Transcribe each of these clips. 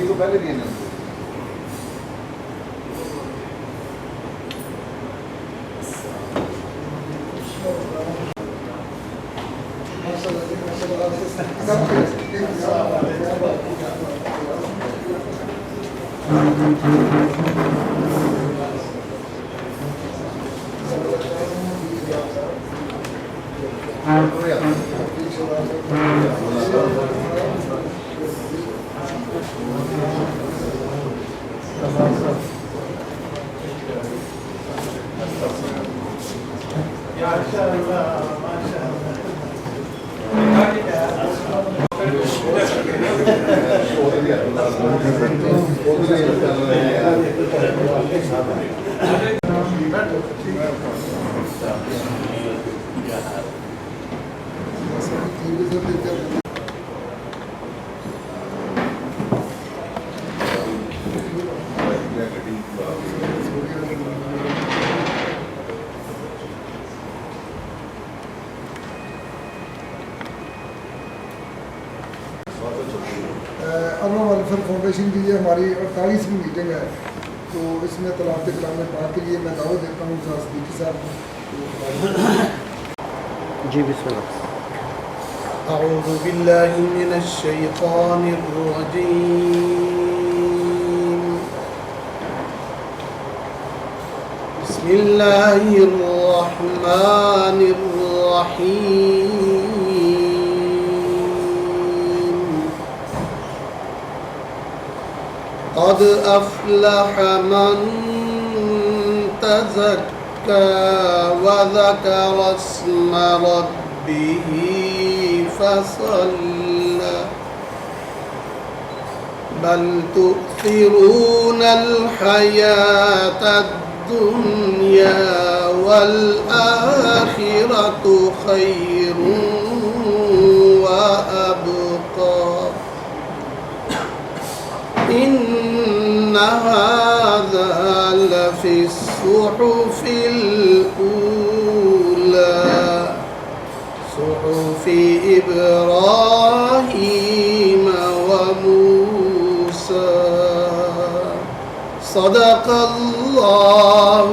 تو پہلے دینا فاؤنڈیشن کی یہ ہماری 48ویں میٹنگ ہے، تو اس میں تلاوت کلام پاک کے لیے میں دعوت دیتا ہوں استاد صدیقی صاحب کو۔ جی بسم اللہ۔ اعوذ باللہ من الشیطان الرجیم، بسم اللہ الرحمن الرحیم۔ قد افلح من تزكى وذكر اسم ربه فصلى بل تؤثرون الحياة الدنيا والآخرة خير وأبقى إن هذا لفي الصحف الأولى صحف إبراهيم وموسى صدق الله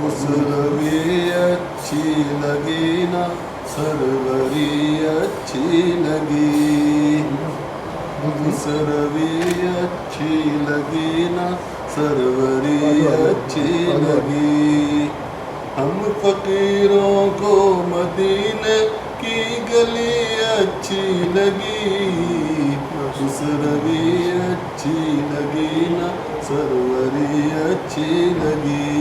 خسروی اچھی لگی نا سروری اچھی لگی، خسروی اچھی لگی نا سروری اچھی لگی، ہم فقیروں کو مدینے کی گلی اچھی لگی، خسروی اچھی لگی نا سروری اچھی لگی،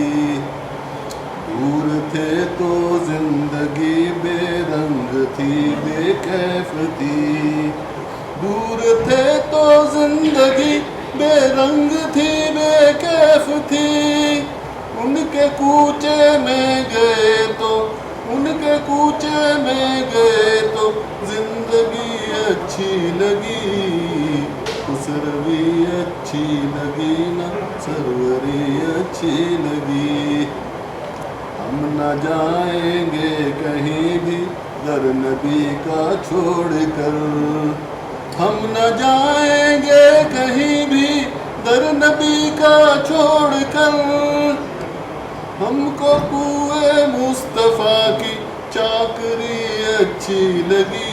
دور تھے تو زندگی بے رنگ تھی بے کیف تھی، دور تھے تو زندگی بے رنگ تھی بے کیف تھی، ان کے کوچے میں گئے تو ان کے کوچے میں گئے تو زندگی اچھی لگی، خسروی اچھی لگی نا سروری اچھی لگی، ہم نہ جائیں گے کہیں بھی در نبی کا چھوڑ کر، ہم نہ جائیں گے کہیں بھی در نبی کا چھوڑ کر، ہم کو کوئے مصطفیٰ کی چاکری اچھی لگی،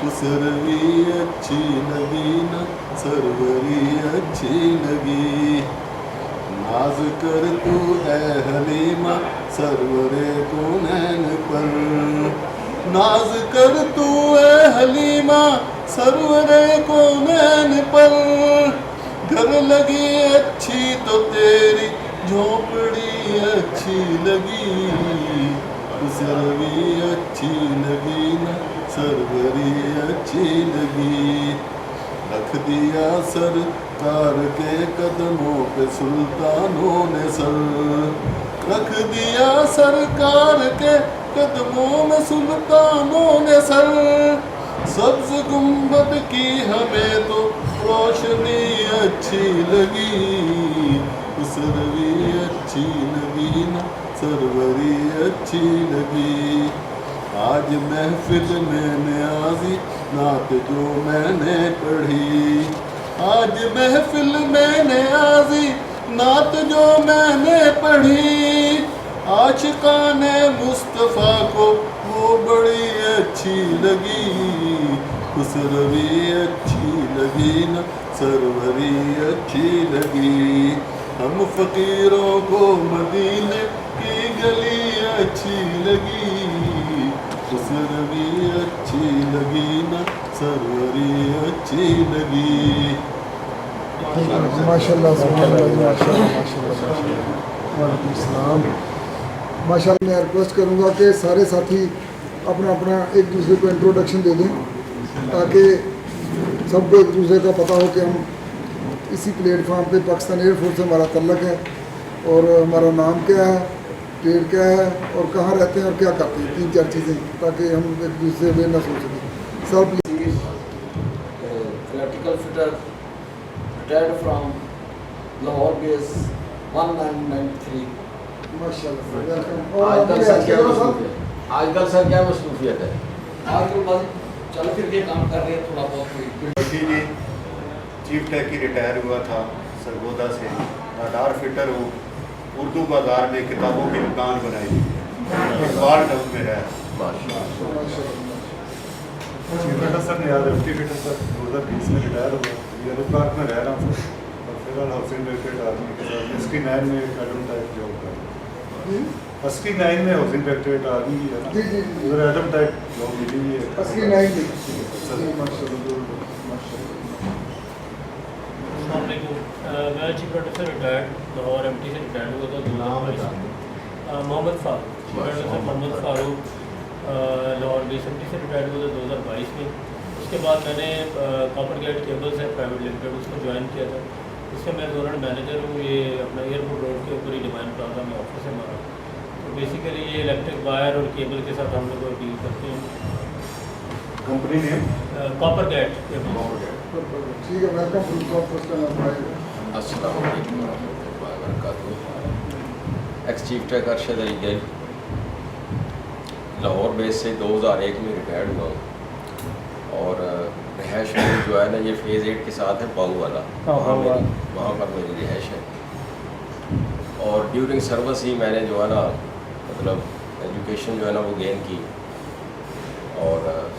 خسروی اچھی لگی نا سروری اچھی لگی، ناز کر تو اے حلیمہ سرور کونین پر، ناز کر تو اے حلیمہ سرور کونین پر، گھر لگی اچھی تو تیری جھونپڑی اچھی لگی، خسروی اچھی لگی نا سروری اچھی لگی، رکھ دیا سرکار کے قدموں پہ سلطانوں نے سر، رکھ دیا سرکار کے قدموں میں سلطانوں نے سر، سبز گنبد کی ہمیں تو روشنی اچھی لگی، سروری اچھی لگی نا سروری اچھی لگی، آج محفل میں نیازی نعت جو میں نے پڑھی، آج محفل میں نیازی نعت جو میں نے پڑھی، عاشقان مصطفیٰ کو وہ بڑی اچھی لگی، خسروی اچھی لگی نا سروری اچھی لگی، ہم فقیروں کو مدینے کی گلی اچھی لگی، خسروی اچھی لگی نا سروری اچھی لگی۔ ماشاء اللہ سبحان اللہ، ماشاء اللہ ماشاء اللہ۔ وعلیکم السلام۔ ماشاء اللہ، میں ریکویسٹ کروں گا کہ سارے ساتھی اپنا اپنا ایک دوسرے کو انٹروڈکشن دے دیں تاکہ سب کو ایک دوسرے کا پتہ ہو کہ ہم اسی پلیٹ فارم پہ پاکستان ایئر فورس سے ہمارا تعلق ہے اور ہمارا نام کیا ہے، ٹریڈ کیا ہے اور کہاں رہتے ہیں اور کیا کرتے ہیں، 3-4 چیزیں تاکہ ہم ایک دوسرے سے نہ سوچ سکیں۔ Sir please. electrical fitter, retired from Lahore base 1993. ماشاء اللہ۔ آج کل سر کیا مصروفیت ہے؟ آج کل سر کیا مصروفیت ہے؟ آج کل بس چل پھر کے کام کر رہے ہیں تھوڑا بہت۔ وسیع جی چیف ٹیک کی ریٹائر ہوا تھا سرگودا سے، رادار فٹر ہوں، اردو بازار میں کتابوں کی دکان بنائی، اقبال ٹاؤن میں رہا۔ چیف فٹر سر نیاز افتی فٹر سر 2020 میں ریٹائر ہوا، یلو پارک میں رہ رہا ہوں سر، اور فی الحال ہاؤسنگ ڈائریکٹریٹ آرمی کے ساتھ 69 میں ایڈم ٹائپ جاب کر رہا ہوں۔ 89 میں ہاؤسنگ ڈائریکٹریٹ آرمی کی ہے نا، جی جی ادھر ایڈم ٹائپ جاب ملی ہوئی ہے۔ 89 میں۔ سر ماشاء اللہ ماشاء اللہ۔ السلام علیکم، میں chief editor retired Lahore M T سے ریٹائرڈ ہوا تھا 2022 محمد فاروق، چیف ایڈیٹر محمد فاروق لاہور بیس ایم ٹی سے ریٹائرڈ ہوا تھا 2022 میں۔ اس کے بعد میں نے کاپر گیٹ کیبلز ہے پرائیویٹ لمیٹڈ، اس کو جوائن کیا تھا، اس سے میں زونل مینیجر ہوں۔ یہ اپنا ایئرپورٹ روڈ کے اوپر ہی ڈیمائن پلازا میں آفس ہے ہمارا، تو بیسیکلی یہ الیکٹرک وائر اور کیبل کے ساتھ ہم لوگ ڈیل کرتے ہیں۔ کمپنی نیم کاپر گیٹ کیبل۔ ٹھیک ہے، ویلکم فرسٹ ٹائم۔ السلام علیکم ورحمۃ اللہ وبرکاتہ۔ ایکس چیف ٹیک ارشد علی گل، لاہور بیس سے 2001 میں ریٹائرڈ ہوا ہوں، اور رہائش میری جو ہے نا یہ فیز 8 کے ساتھ ہے باؤ والا، وہاں پر میری رہائش ہے، اور ڈیورنگ سروس ہی میں نے جو ہے نا مطلب ایجوکیشن جو ہے نا وہ گین کی، اور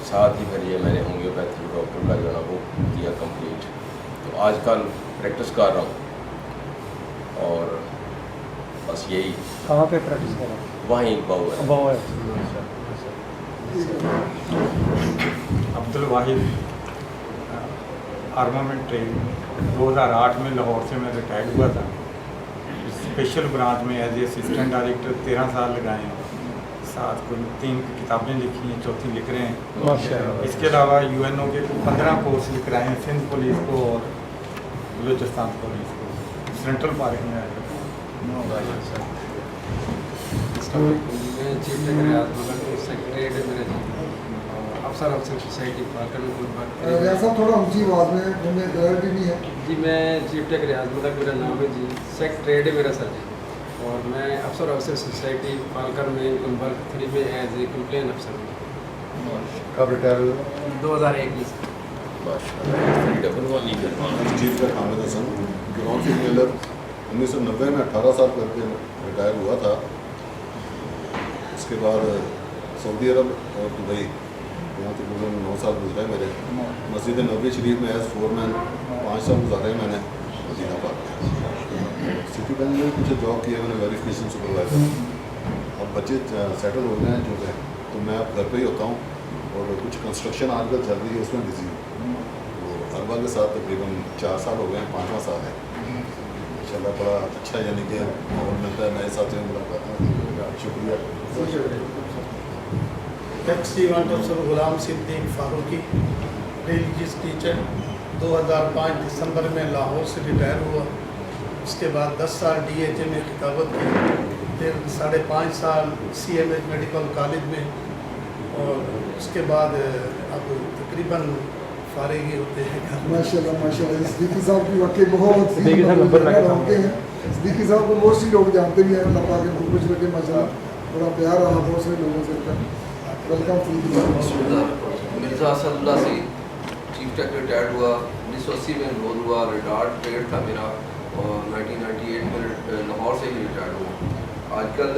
ساتھ ہی پھر یہ میں نے ہومیوپیتھی ڈاکٹر کا جو ہے نا وہ کیا کمپلیٹ، تو آج کل پریکٹس کر رہا ہوں، اور بس یہی۔ کہاں پہ پریکٹس کر رہا ہوں؟ وہیں باؤ ہے۔ باؤ ہے۔ عبد الواحد، آرمامنٹ ٹریننگ 2008 میں لاہور سے میں ریٹائرڈ ہوا تھا، اسپیشل برانچ میں ایز اے اسسٹنٹ ڈائریکٹر 13 سال لگائے ہیں، ساتھ کو 3 کتابیں لکھی ہیں، 4تھی لکھ رہے ہیں۔ اس کے علاوہ یو این او کے 15 کورس لکھ رہے ہیں، سندھ پولیس کو اور بلوچستان پولیس کو، سینٹرل پارک میں آئے۔ میں چیف ٹیک ریاض ملک سیکریٹریٹ ہے میرا جی، افسر سوسائٹی پارکر میں خود بات ایسا تھوڑا اونچی آواز میں ہمیں کلیئرٹی نہیں ہے جی۔ میں چیف ٹیک ریاض ملک میرا نام ہے جی، سیکریٹریٹ ہے میرا سر جی، اور میں افسر سوسائٹی پالکر میں گلبرگ 3 میں ایز اے کمپلین افسر ہوں۔ کب ریٹائر ہوئے؟ 2001 میں۔ چیف ٹیک حامد حسن، گراؤنڈ فیلڈ ملر، 1990 میں 18 سال کر کے ریٹائر ہوا تھا۔ اس کے بعد سعودی عرب اور دبئی، یہاں تقریباً 9 سال گزرے میرے۔ مسجد نبوی شریف میں ایز فورمین 5 سال گزارے میں نے مدینہ پاک میں۔ سٹی بینک میں کچھ جاب کیا میں نے، ویریفیکیشن سپروائزر۔ اب بچے سیٹل ہو گئے ہیں جو ہے، تو میں اب گھر پہ ہی ہوتا ہوں، اور کچھ کنسٹرکشن آج کل چل رہی ہے اس میں بزی ہوں۔ تو اربا کے ساتھ تقریباً 4 سال ہو گئے ہیں، 5واں سال ہے انشاءاللہ۔ بڑا اچھا یعنی کہ ماحول ملتا ہے، نئے ساتھیوں سے ملاقات ہے۔ شکریہ۔ ٹیکس ایونٹ افسر غلام صدیق فاروقی، रिलीजियस टीचर 2005 दिसंबर में लाहौर से रिटायर हुआ। उसके बाद 10 साल DHA में खिताबत की, फिर 5.5 साल CMH मेडिकल कॉलेज में, और उसके बाद अब तकरीबन फारिग ही होते हैं घर में। माशाल्लाह माशाल्लाह। सिद्दीकी साहब की वाकई बहुत सी सिद्दीकी साहब नंबर लगा होते हैं। सिद्दीकी साहब को बहुत सी लोग जानते भी हैं, अल्लाह पाक इनको खुश रखे माशाल्लाह। बड़ा प्यार रहा बहुत से लोगों से इनका। वेलकम सिद्दीकी साहब। मिर्ज़ा असदुल्ला से चीफ टेक रिटायर्ड हुआ, 1980 में एनरोल हुआ, रिटायर्ड ट्रेड था मेरा, और 1998 में लाहौर से ही रिटायर्ड हुआ। आजकल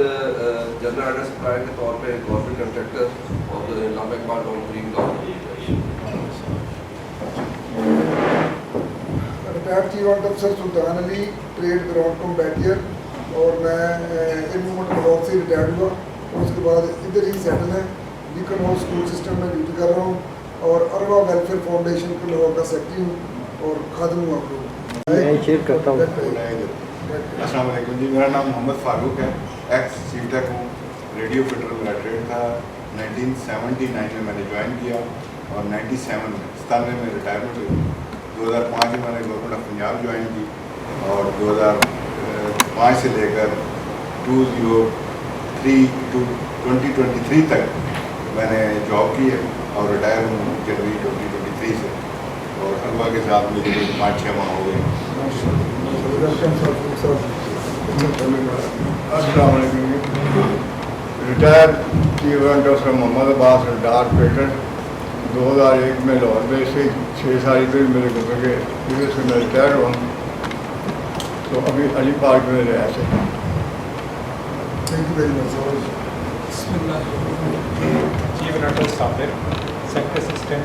जनरल एड्रेस सप्लायर के तौर पे गवर्नमेंट कंट्रैक्टर और इलामा इकबाल डॉक्टरिंग का रिटायर्ड चीफ ऑफ अफसर सुल्तान अली ट्रेड ग्राउंड कॉम्बैटियर, और मैं इन मूवमेंट लाहौर से रिटायर्ड हुआ, और उसके बाद इधर ही सेटल है। बीकन हाउस स्कूल सिस्टम में ड्यूटी कर रहा हूँ, और अरवा वेलफेयर फाउंडेशन के लाहौर का सेक्रेटरी हूँ और खादिम हूँ आप लोग। मैं शेयर करता हूँ। अस्सलाम वालेकुम जी, मेरा नाम मोहम्मद फारूक है, एक्स चीफ टेक हूँ। रेडियो फिटर मेरा ट्रेड था। 1979 में मैंने ज्वाइन किया और 97 में रिटायरमेंट हुई। 2005 में मैंने गवर्नमेंट ऑफ पंजाब ज्वाइन की, और 2005 से लेकर 2023 तक मैंने जॉब की है, और रिटायर हूँ जनवरी 2023 से, और अल्लाह के साथ मुझे 5-6 माह हो गए। अस्सलाम वालेकुम। Retire chief warrant officer Mohammad Abbas डार्क पेटर 2001 में लाहौर में से 6 साल इधर मेरे गुजर गए, इधर से मैं रिटायर हुआ, तो अभी अली पार्क में रहा से। Thank you very much. Chief रटर साबिर सेक्टर असिस्टेंट।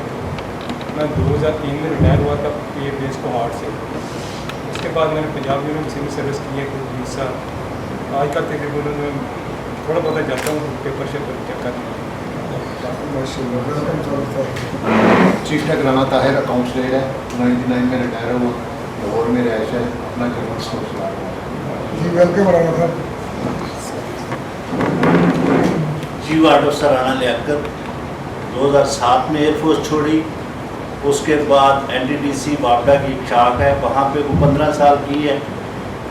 मैं 2003 में रिटायर हुआ था PA बेस कोहाट से। उसके बाद मैंने पंजाब में सिविल सर्विस की है 20 साल। आज का तकरीबन मैं थोड़ा बहुत जाता हूँ पेपर शेपर चेक करने। Chief tech Rana Tahir accounts रेड है, 99 में रिटायर हुआ, लाहौर में रहायश है, अपना जनरल स्टोर चला रहा हूँ। जी वेलकम राना साहब। चीफ वार्ड अफसर राना लियाकत 2007 में एयरफोर्स छोड़ी। उसके बाद NDDC बावडा की एक शाख है, वहाँ पे वो 15 साल की है,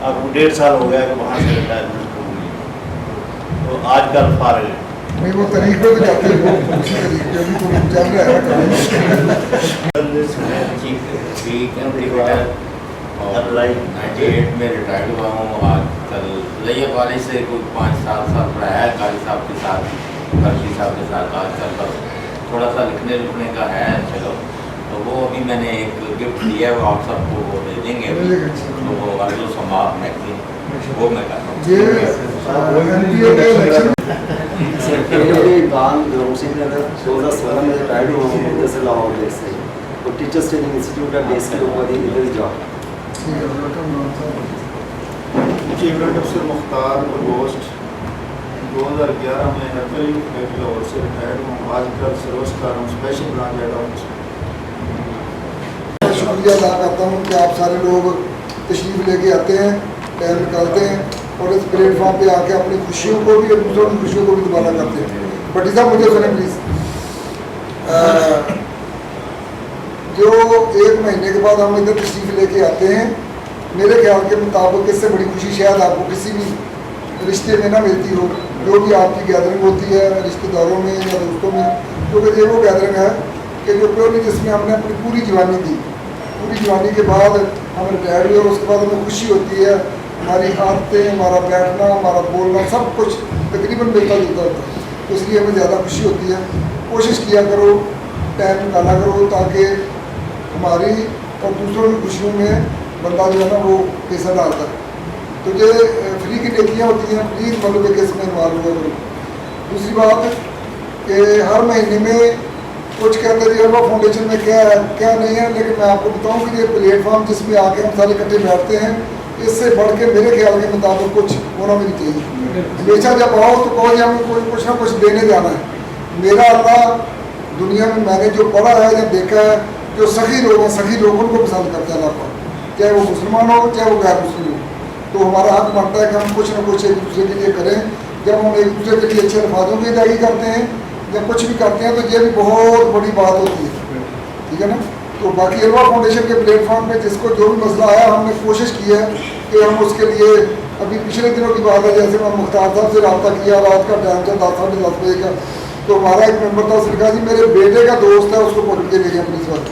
अब 1.5 साल हो गया कि वहाँ से रिटायरमेंट हो गई, तो आजकल फारिग है। नहीं वो तरीके पे जाते हैं, वो उसी तरीके अभी तो चल रहा है। और 98 में रिटायर्ड हुआ हूँ। आजकल लैया कॉलेज से कोई 5-7 साल रहा है काली साहब के साथ, कर्शी साहब के साथ। आजकल बस थोड़ा सा लिखने लुखने का है, चलो तो वो अभी मैंने एक गिफ्ट दिया है, वो आप सबको वो दे देंगे अभी, तो वो अर्जुन समाप्त मैगजीन वो मैं कर रहा हूँ। काम 2016 में रिटायर्ड हुआ हूँ जैसे लाहौर बेस से, तो टीचर्स ट्रेनिंग इंस्टीट्यूट का बेस के ऊपर ही इधर जॉब। चीफ वारंट अफसर मुख्तार पोस्ट 2011 में अप्रैल में लाहौर से रिटायर्ड हूँ। आजकल सर्विस कर रहा हूँ स्पेशल ब्रांच हेड ऑफिस। शुक्रिया अदा करता हूँ कि आप सारे लोग तशरीफ़ लेके आते हैं, टाइम निकालते हैं, और इस प्लेटफॉर्म पे आके अपनी खुशियों को भी और दूसरों की खुशियों को भी दोबारा करते हैं। बट साहब मुझे सुने प्लीज़, जो 1 महीने के बाद हम इधर तशरीफ़ लेके आते हैं, मेरे ख्याल के मुताबिक इससे बड़ी खुशी शायद आपको किसी भी रिश्ते में ना मिलती हो। जो भी आपकी गैदरिंग होती है रिश्तेदारों में या दोस्तों में, क्योंकि ये वो गैदरिंग है कि जो प्योरली जिसमें हमने अपनी पूरी जवानी दी, पूरी जवानी के बाद हम रिटायर हुए, और उसके बाद हमें खुशी होती है, हमारी आदतें, हमारा बैठना, हमारा बोलना सब कुछ तकरीबन मिलता जुलता होता है, तो इसलिए हमें ज़्यादा खुशी होती है। कोशिश किया करो, टाइम निकाला करो, ताकि हमारी और दूसरों की खुशियों में बंदा जो है ना वो पैसा डालता है। तो ये फ्री की टेकियाँ होती हैं, प्लीज़ मतलब कि इसमें इन्वॉल्व हुआ करो। दूसरी बात कि हर महीने में कुछ कहते हैं अरवा फाउंडेशन में क्या है क्या नहीं है, लेकिन मैं आपको बताऊं कि ये प्लेटफॉर्म जिसमें आके हम सारे इकट्ठे बैठते हैं, इससे बढ़ के मेरे ख्याल के मुताबिक कुछ होना भी नहीं चाहिए। हमेशा जब आओ तो कहो कि हमें कोई कुछ ना कुछ देने जाना है। मेरा अल्लाह दुनिया में मैंने जो पढ़ा है या देखा है, जो सखी लोगों को पसंद करते हैं अल्लाह पाक, चाहे वो मुसलमान हो चाहे वो गैर मुस्लिम हो। तो हमारा हक बनता है कि हम कुछ ना कुछ एक दूसरे के लिए करें। जब हम एक दूसरे के लिए अच्छे अल्फाजों की अदायगी करते हैं या कुछ भी करते हैं, तो ये भी बहुत बड़ी बात होती है। ठीक है ना। तो बाकी अल्वा फाउंडेशन के प्लेटफॉर्म पे जिसको जो भी मसला आया, हमने कोशिश की है कि हम उसके लिए, अभी पिछले दिनों की बात है, जैसे मैं मुख्तार साहब से रब्ता किया, रात का टाइम था 10 साढ़े 10 बजे का, तो हमारा एक मेंबर था, उसने कहा जी मेरे बेटे का दोस्त है, उसको पकड़ के ले गया पुलिस वाले,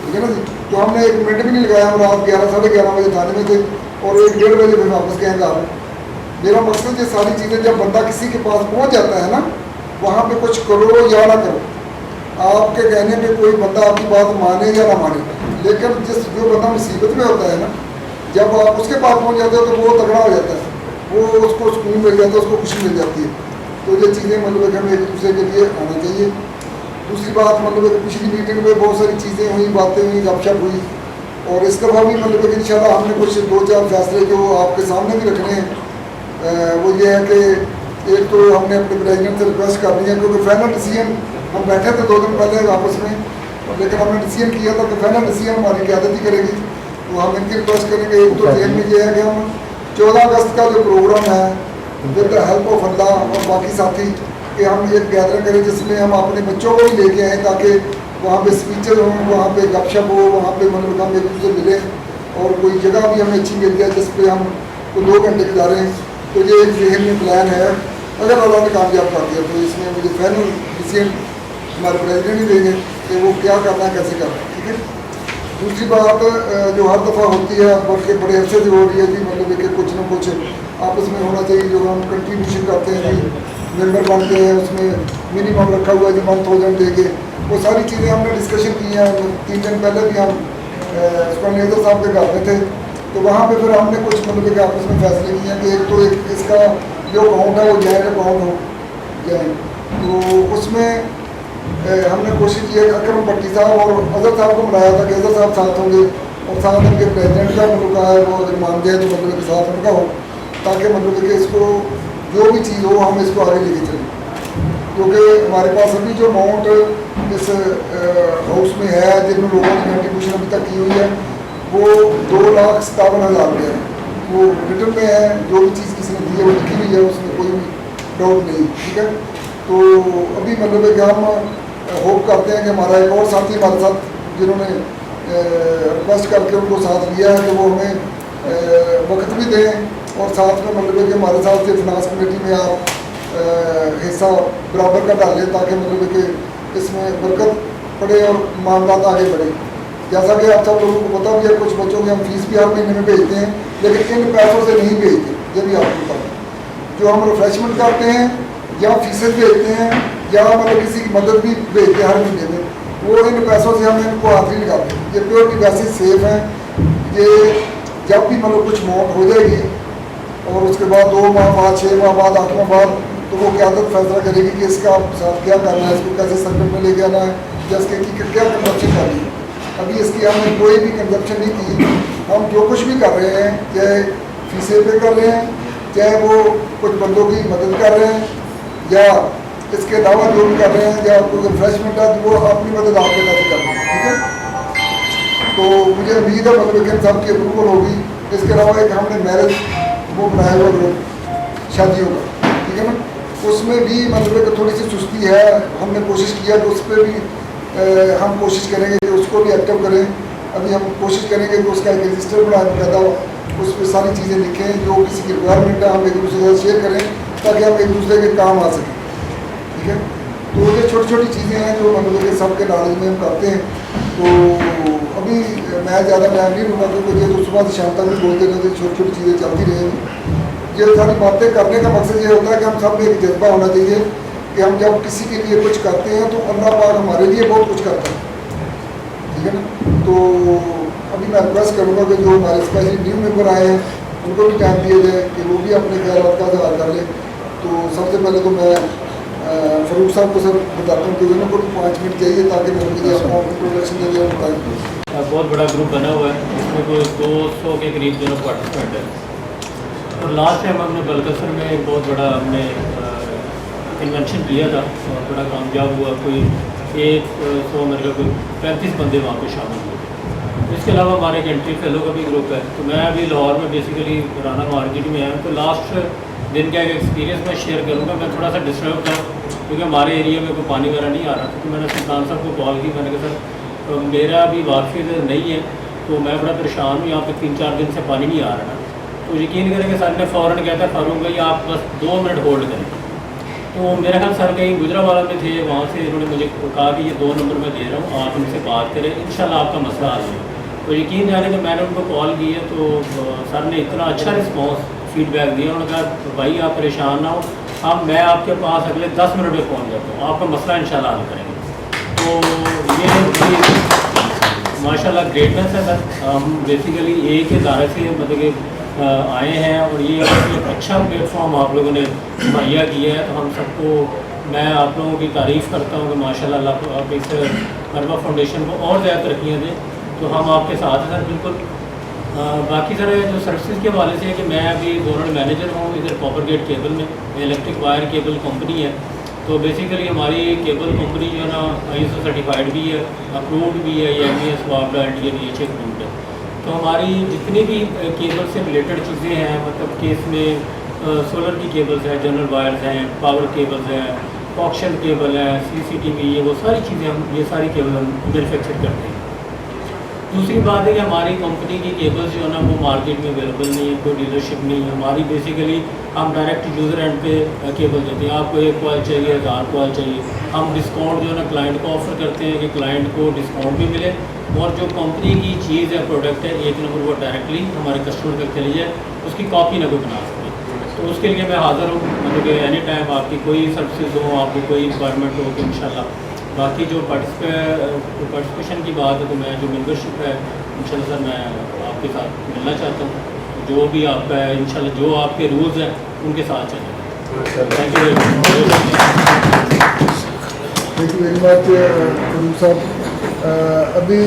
ठीक है ना जी। तो हमने 1 मिनट भी नहीं लगाया, हम रात 11 साढ़े 11 बजे थाने में थे और 1-1:30 बजे फिर वापस गए घर। मेरा मकसद ये सारी चीज़ें, जब बंदा किसी के पास पहुँच जाता है ना, वहाँ पे कुछ करो या ना करो, आपके कहने पे कोई बंदा आपकी बात माने या ना माने, लेकिन जो बंदा मुसीबत में होता है ना, जब आप उसके पास पहुँच जाते हो तो वो तगड़ा हो जाता है, वो उसको सुकून मिल जाता है, उसको खुशी मिल जाती है। तो ये चीज़ें मतलब हमें एक दूसरे के लिए आना चाहिए। दूसरी बात मतलब पिछली मीटिंग में बहुत सारी चीज़ें हुई, बातें हुई, गपशप हुई, और इस दफ़ा भी मतलब इंशाल्लाह हमने कुछ 2-4 फैसले जो आपके सामने भी रखने हैं। वो ये है कि एक तो हमने अपने प्रेसिडेंट से रिक्वेस्ट कर दी है, क्योंकि फाइनल डिसीजन हम बैठे थे 2 दिन पहले आपस में, लेकिन हमने डिसीजन किया था कि फाइनल डिसीजन हमारी क़यादत ही करेगी। तो हम इनकी रिक्वेस्ट करेंगे, एक तो जेल में ये है कि हम 14 अगस्त का जो प्रोग्राम है विद द हेल्प ऑफ अल्लाह और बाकी साथी, कि हम एक गैदरिंग करें जिसमें हम अपने बच्चों को भी लेके आएँ, ताकि वहाँ पे स्पीचेज हों, वहाँ पे गपशप हो, वहाँ पे मतलब हम एक दूसरे मिले, और कोई जगह भी हमें अच्छी मिल जाए जिस पे हम को 2 घंटे गुजारें। तो ये एक जहन में प्लान है, अगर अल्लाह ने कामयाब कर दिया तो इसमें मुझे फाइनल डिसीजन हमारे प्रेसिडेंट ही देंगे कि वो क्या करना है, कैसे करना है, ठीक है। दूसरी बात जो हर दफ़ा होती है, बल्कि बड़े अरसे से हो रही है कि मतलब कि कुछ ना कुछ आपस में होना चाहिए, जो हम कंट्रीब्यूशन करते हैं जी, मेंबर बनते हैं, उसमें मिनिमम रखा हुआ है जी 1000 देंगे, वो सारी चीज़ें हमने डिस्कशन की हैं। 3 दिन पहले भी हम सुपरवाइजर साहब के घर में थे, तो वहाँ पे फिर हमने कुछ मतलब कि आपस में फैसले किए हैं कि एक तो एक इसका जो अकाउंट है वो जॉइंट अकाउंट हो जाए। तो उसमें हमने कोशिश की है कि अकरम भट्टी साहब और अजहर साहब को बनाया था कि अजहर साहब साथ होंगे, और साथ उनके प्रेसिडेंट का मतलब का है वो अगर मान जाए तो मतलब के साथ उनका हो, ताकि मतलब कि इसको जो भी चीज़ हो हम इसको आगे लेके चलें। क्योंकि हमारे पास अभी जो अमाउंट इस हाउस में है, जिन लोगों ने कंट्रीब्यूशन अभी तक की हुई है, वो 2,57,000 रुपये है, वो रिटर्न में है, जो भी चीज़ किसी ने दी है वो लिखी हुई है, उसमें कोई डाउट नहीं, ठीक है। तो अभी मतलब कि हम होप करते हैं कि हमारा एक और साथी हमारे साथ जिन्होंने रिक्वेस्ट करके उनको साथ लिया है, तो वो हमें वक्त भी दें, और साथ में मतलब कि हमारे साथ से फिनांस कमेटी में आप हिस्सा बराबर का डालें, ताकि मतलब कि इसमें बरकत पड़े और मामला आगे बढ़े। जैसा कि आप सब लोगों को पता भी है, कुछ बच्चों की हम फीस भी हर महीने में भेजते हैं, लेकिन इन पैसों से नहीं भेजते, ये भी आपको पता है। जो हम रिफ्रेशमेंट करते हैं या फीसेज भेजते हैं या मतलब किसी की मदद भी भेजते हैं हर महीने में, वो इन पैसों से हम इनको हाथ नहीं लगाते। ये प्योरली वैसे सेफ हैं। ये जब भी मतलब कुछ अमाउंट हो जाएगी और उसके बाद 2 माह बाद, 6 माह बाद, 8 माह बाद, तो वो क़यादत फैसला करेगी कि इसका साथ क्या करना है, इसको कैसे सर्कल में लेके आना है, या इसके क्या कंजप्शन करनी है। अभी इसकी हमने कोई भी कंजप्शन नहीं की। हम जो कुछ भी कर रहे हैं, चाहे फीसें पे कर रहे हैं, चाहे वो कुछ बंदों की मदद कर रहे हैं, या इसके अलावा जो भी कर रहे हैं, या कोई रिफ्रेशमेंट है तो वो अपनी मदद आपके तरफ कर रहे हैं, ठीक है। तो मुझे उम्मीद है मतलब कि सबकी अप्रूवल होगी। इसके अलावा एक हमने मैरिज वो बनाया हुआ ग्रुप शादियों का, ठीक है ना, उसमें भी मतलब कि थोड़ी सी सुस्ती है। हमने कोशिश किया कि उस पर भी हम कोशिश करेंगे कि उसको भी एक्टिव करें। अभी हम कोशिश करेंगे कि उसका एक रजिस्टर बनाए पैदा हो, उस पर सारी चीज़ें लिखें, जो किसी की रिक्वायरमेंट है हम एक दूसरे से शेयर करें, ताकि हम एक दूसरे के काम आ सकें, ठीक है। तो ये छोटी छोटी चीज़ें हैं जो मतलब कि सबके नॉलेज में हम करते हैं। तो अभी मैं ज़्यादा टाइम नहीं लूँगा, क्योंकि ये तो सुबह से शाम तक भी बोलते रहते, छोटी छोटी चीज़ें चलती रहेंगी। ये सारी बातें करने का मकसद ये होता है कि हम सब में एक जज्बा होना चाहिए कि हम जब किसी के लिए कुछ करते हैं तो अल्लाह पाक हमारे लिए बहुत कुछ करता है, ठीक है ना। तो अभी मैं रिक्वेस्ट करूँगा कि जो हमारे स्पेशली न्यू मेंबर आए हैं उनको भी टाइम दिया जाए कि वो भी अपने ख्याल का इजहार कर लें। तो सबसे पहले तो मैं फ़रूक साहब को सर बताता हूँ कि उनको 5 मिनट चाहिए, ताकि मैं उनके लिए इंट्रोडक्शन दे दिया। बहुत बड़ा ग्रुप बना हुआ है, इसमें कोई 200 के करीब जो पार्टिसिपेंट है। और लास्ट टाइम हमने बलकसर में एक बहुत बड़ा हमने कन्वेंशन किया था और बड़ा कामयाब हुआ। कोई 100 मेरे का कोई 35 बंदे वहाँ पे शामिल हुए। इसके अलावा हमारे कंट्री फेलो का भी ग्रुप है। तो मैं अभी लाहौर में बेसिकली राना मार्केट में आया हूँ। तो लास्ट दिन का एक एक्सपीरियंस मैं शेयर करूँगा। मैं थोड़ा सा डिस्टर्ब था क्योंकि हमारे एरिया में कोई पानी वगैरह नहीं आ रहा था। तो मैंने सुल्तान साहब को कॉल की, मैंने कहा सर मेरा भी वाकई नहीं है, तो मैं बड़ा परेशान हूँ। यहाँ पे 3-4 दिन से पानी नहीं आ रहा ना, तो यकीन करें कि सर ने फ़ौरन कहता फारूक भाई आप बस 2 मिनट होल्ड करें। तो मेरा ख्याल सर कहीं गुजरावाला में थे, वहाँ से इन्होंने मुझे कहा कि ये 2 नंबर मैं दे रहा हूँ, आप इनसे बात करें, इंशाल्लाह आपका मसला हल होगा। तो यकीन जाने कि मैंने उनको कॉल की है तो सर ने इतना अच्छा रिस्पॉन्स फीडबैक दिया। उन्होंने कहा भाई आप परेशान ना हो, मैं आपके पास अगले 10 मिनट में पहुँच जाता हूँ, आपका मसला इंशाल्लाह हल करेंगे। तो ये माशाल्लाह ग्रेटनेस है सर। हम बेसिकली एक इदारे से मतलब कि आए हैं और ये एक अच्छा प्लेटफॉर्म आप लोगों ने मुहैया किया है, तो हम सबको मैं आप लोगों की तारीफ़ करता हूँ कि माशाल्लाह अल्लाह आप इस अरबा फाउंडेशन को और ज़्यादा तरक्कियाँ दें। तो हम आपके साथ हैं सर बिल्कुल। बाकी सर जो सर्विसेज के हवाले से है कि मैं अभी जोनल मैनेजर हूँ इधर कॉपर गेट केबल में, इलेक्ट्रिक वायर केबल कंपनी है। तो बेसिकली हमारी केबल कंपनी जो है ना ISO सर्टिफाइड भी है, अप्रूव्ड भी है, MES वापडा NDA DHA अप्रूव्ड है। तो हमारी जितनी भी केबल से रिलेटेड चीज़ें हैं, मतलब कि इसमें सोलर की केबल्स हैं, जनरल वायर्स हैं, पावर केबल्स हैं, ऑक्शन केबल है, CCTV, ये वो सारी चीज़ें हम ये सारी केबल हम मैन्युफैक्चर करते हैं। दूसरी बात है कि हमारी कंपनी की केबल्स जो है ना वो मार्केट में अवेलेबल नहीं है, कोई डीलरशिप नहीं है हमारी। बेसिकली हम डायरेक्ट यूज़र एंड पे केबल देते हैं। आपको 1 कॉइल चाहिए, 1000 कॉइल चाहिए, हम डिस्काउंट जो है ना क्लाइंट को ऑफ़र करते हैं कि क्लाइंट को डिस्काउंट भी मिले और जो कंपनी की चीज़ है, प्रोडक्ट है, 1 नंबर वो डायरेक्टली हमारे कस्टमर तक चली जाए, उसकी कॉपी ना कोई बना सके। तो उसके लिए मैं हाज़िर हूँ, मतलब कि एनी टाइम आपकी कोई सर्विसेज हो, आपको कोई रिक्वायरमेंट हो तो इंशाल्लाह। बाकी जो पार्टिसिपेशन की बात है तो मैं जो मेंबरशिप है इंशाल्लाह सर मैं आपके साथ मिलना चाहता हूँ। जो भी आपका है इंशाल्लाह जो आपके रूल्स हैं उनके साथ चलें। थैंक यू वेरी मच साहब। अभी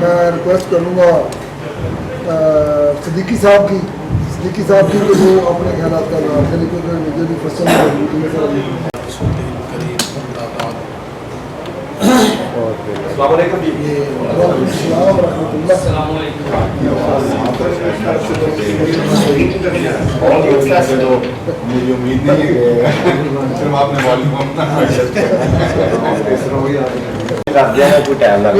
मैं रिक्वेस्ट करूँगा सिद्दीकी साहब की कि वो अपने ख्याल का रखें, क्योंकि मुझे भी फर्स्ट मुझे उम्मीद नहीं है सिर्फ आपने वॉल्यूम कोई टाइम लग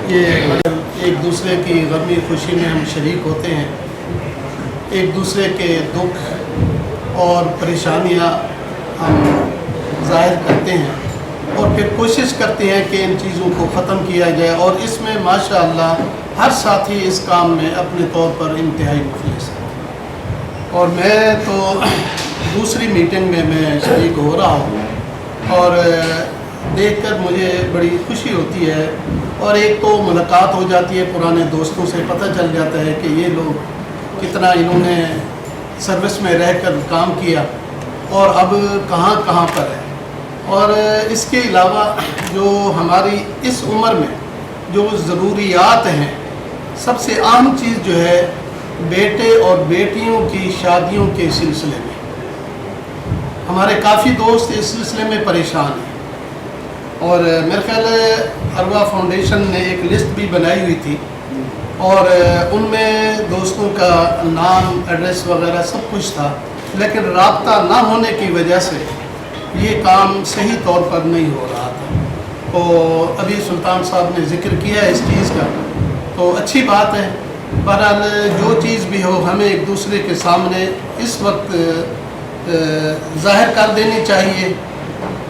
ये एक दूसरे की गमी खुशी में हम शरीक होते हैं, एक दूसरे के दुख और परेशानियां हम जाहिर करते हैं और फिर कोशिश करते हैं कि इन चीज़ों को ख़त्म किया जाए। और इसमें माशाअल्लाह हर साथी इस काम में अपने तौर पर इंतहाई मुखलिस है। और मैं तो दूसरी मीटिंग में मैं शरीक हो रहा हूँ और देखकर मुझे बड़ी खुशी होती है। और एक तो मुलाकात हो जाती है पुराने दोस्तों से, पता चल जाता है कि ये लोग कितना इन्होंने सर्विस में रहकर काम किया और अब कहाँ कहाँ पर है। और इसके अलावा जो हमारी इस उम्र में जो ज़रूरियात हैं, सबसे अहम चीज़ जो है बेटे और बेटियों की शादियों के सिलसिले में हमारे काफ़ी दोस्त इस सिलसिले में परेशान हैं। और मेरे ख्याल अरबा फाउंडेशन ने एक लिस्ट भी बनाई हुई थी और उनमें दोस्तों का नाम, एड्रेस वगैरह सब कुछ था, लेकिन राब्ता ना होने की वजह से ये काम सही तौर पर नहीं हो रहा था। तो अभी सुल्तान साहब ने ज़िक्र किया है इस चीज़ का, तो अच्छी बात है। बहरहाल जो चीज़ भी हो हमें एक दूसरे के सामने इस वक्त ज़ाहिर कर देनी चाहिए,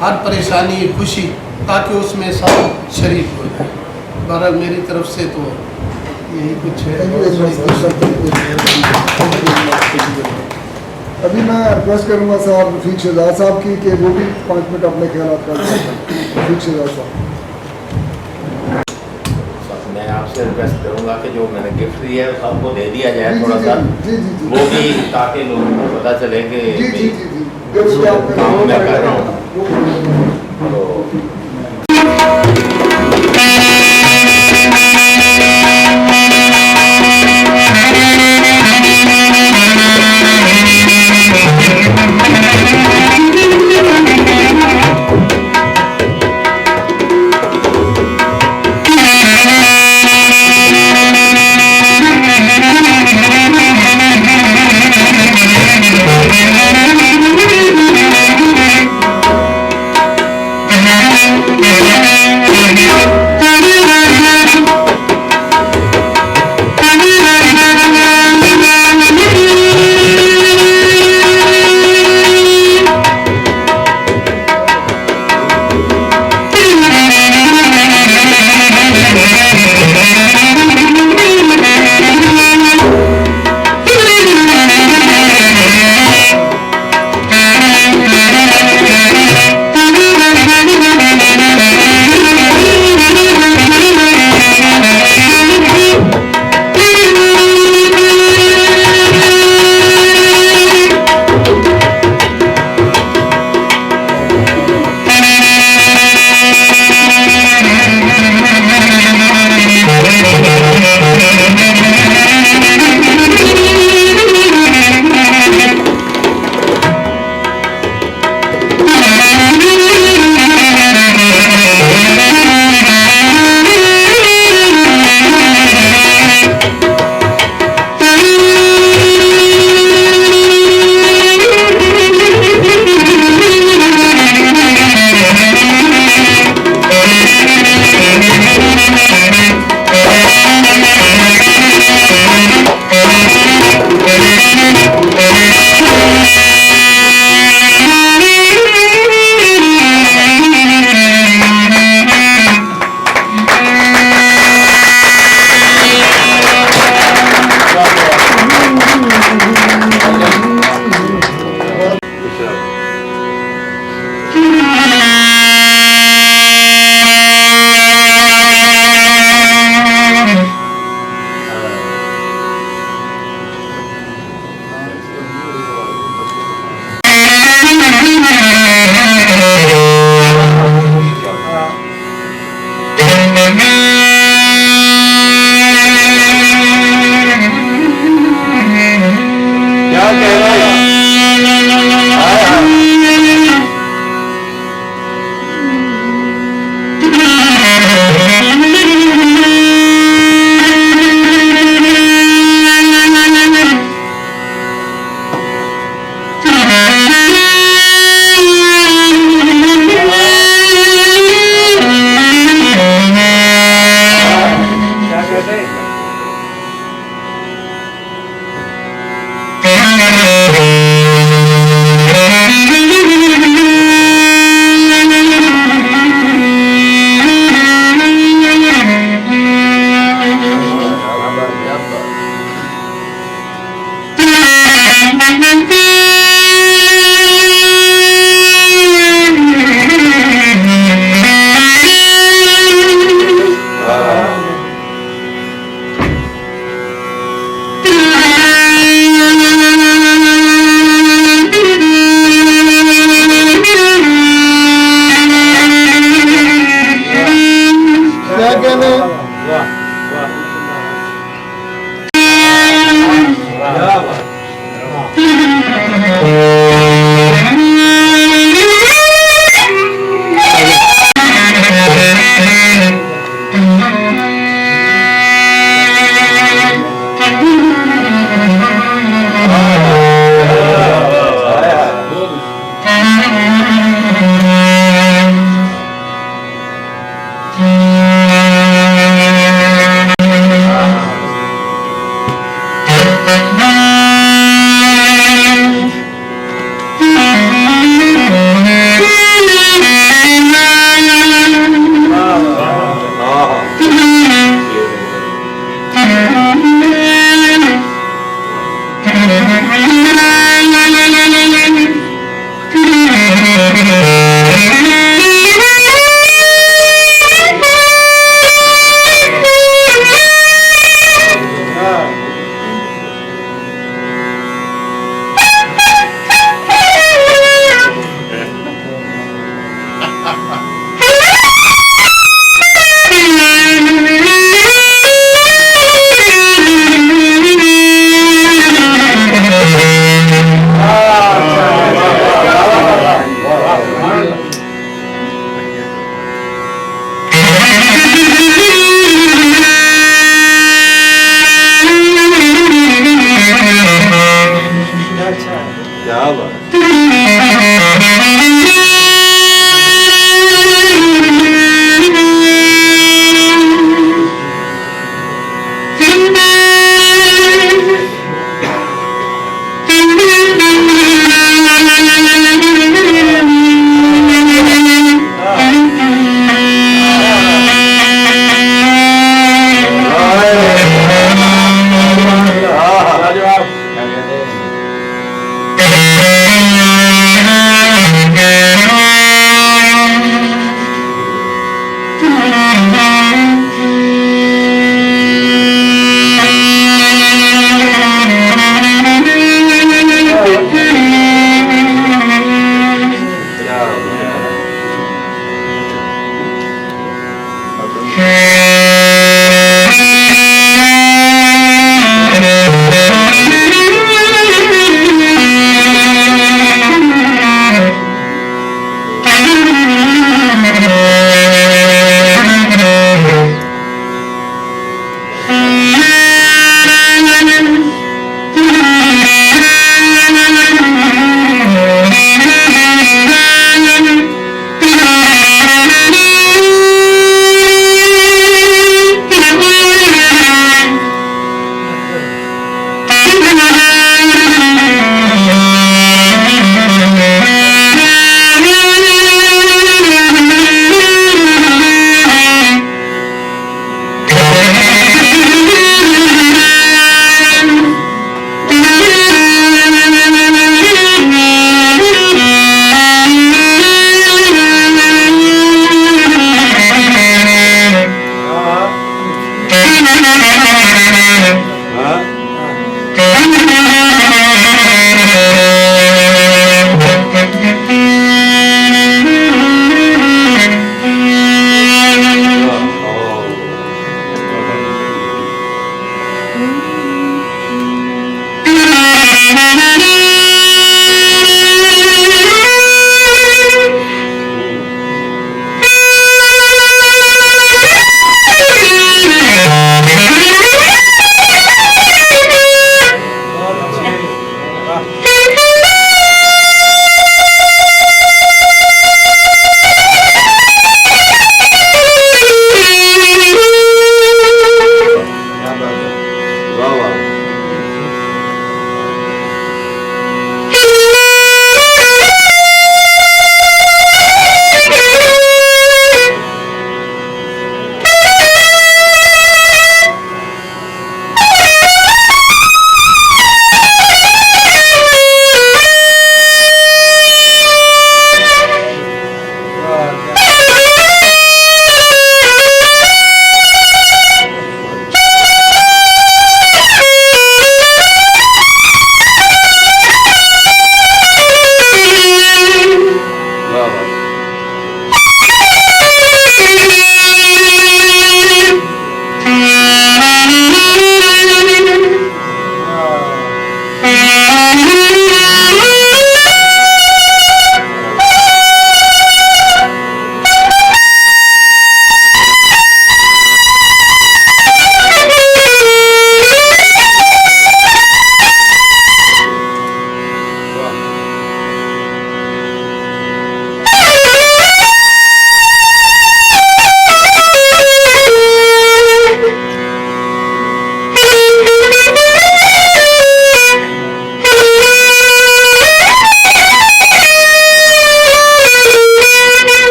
हर परेशानी खुशी, ताकि उसमें सब शरीक हो जाए। बहरहाल मेरी तरफ से तो यही कुछ है। अभी मैं रिक्वेस्ट करूँगा साहब रफीक शहजाद साहब की कि वो भी 5 मिनट अपने ख्याल कर रफीक शहजाद साहब। मैं आपसे रिक्वेस्ट करूँगा कि जो मैंने गिफ्ट दिया है सबको दे दिया जाए जी, थोड़ा जी, सा जी, जी, जी। वो भी, ताकि लोगों को पता चले कि जी जी जी जी काम मैं कर रहा हूँ। क्या बात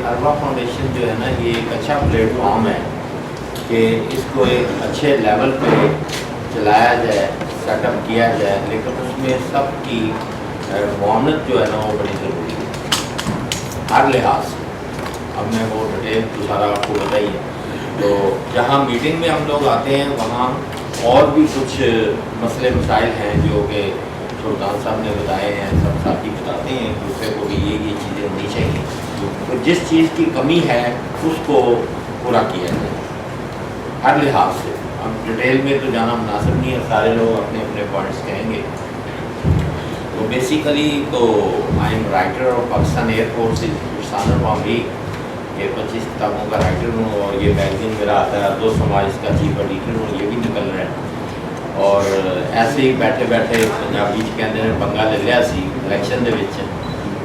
अरबा फाउंडेशन जो है ना, ये एक अच्छा प्लेटफॉर्म है कि इसको एक अच्छे लेवल पे चलाया जाए, सेटअप किया जाए, लेकिन उसमें सबकी मुआवनत जो है ना वो बड़ी ज़रूरी है हर लिहाज से। अब मैं वो डिटेल तो सारा आपको बताइए। तो जहाँ मीटिंग में हम लोग आते हैं वहाँ और भी कुछ मसले मसाइल हैं जो कि सुल्तान साहब ने बताए हैं, सब साथी बताते हैं एक दूसरे को भी ये चीज़ें होनी चाहिए। तो जिस चीज़ की कमी है उसको पूरा किया जाए हर लिहाज से। अब डिटेल में तो जाना मुनासिब नहीं है, सारे लोग अपने अपने पॉइंट्स कहेंगे। तो बेसिकली तो I am writer of Pakistan air force सानर मामरी ये 25 किताबों का राइटर हूँ और ये मैगजीन मेरा आता है दो समाज का चीफ एडिटर हूँ, ये भी निकल रहा है। और ऐसे ही बैठे बैठे पंजाबी कहते हैं पंगा ले लिया सी इलेक्शन के विच।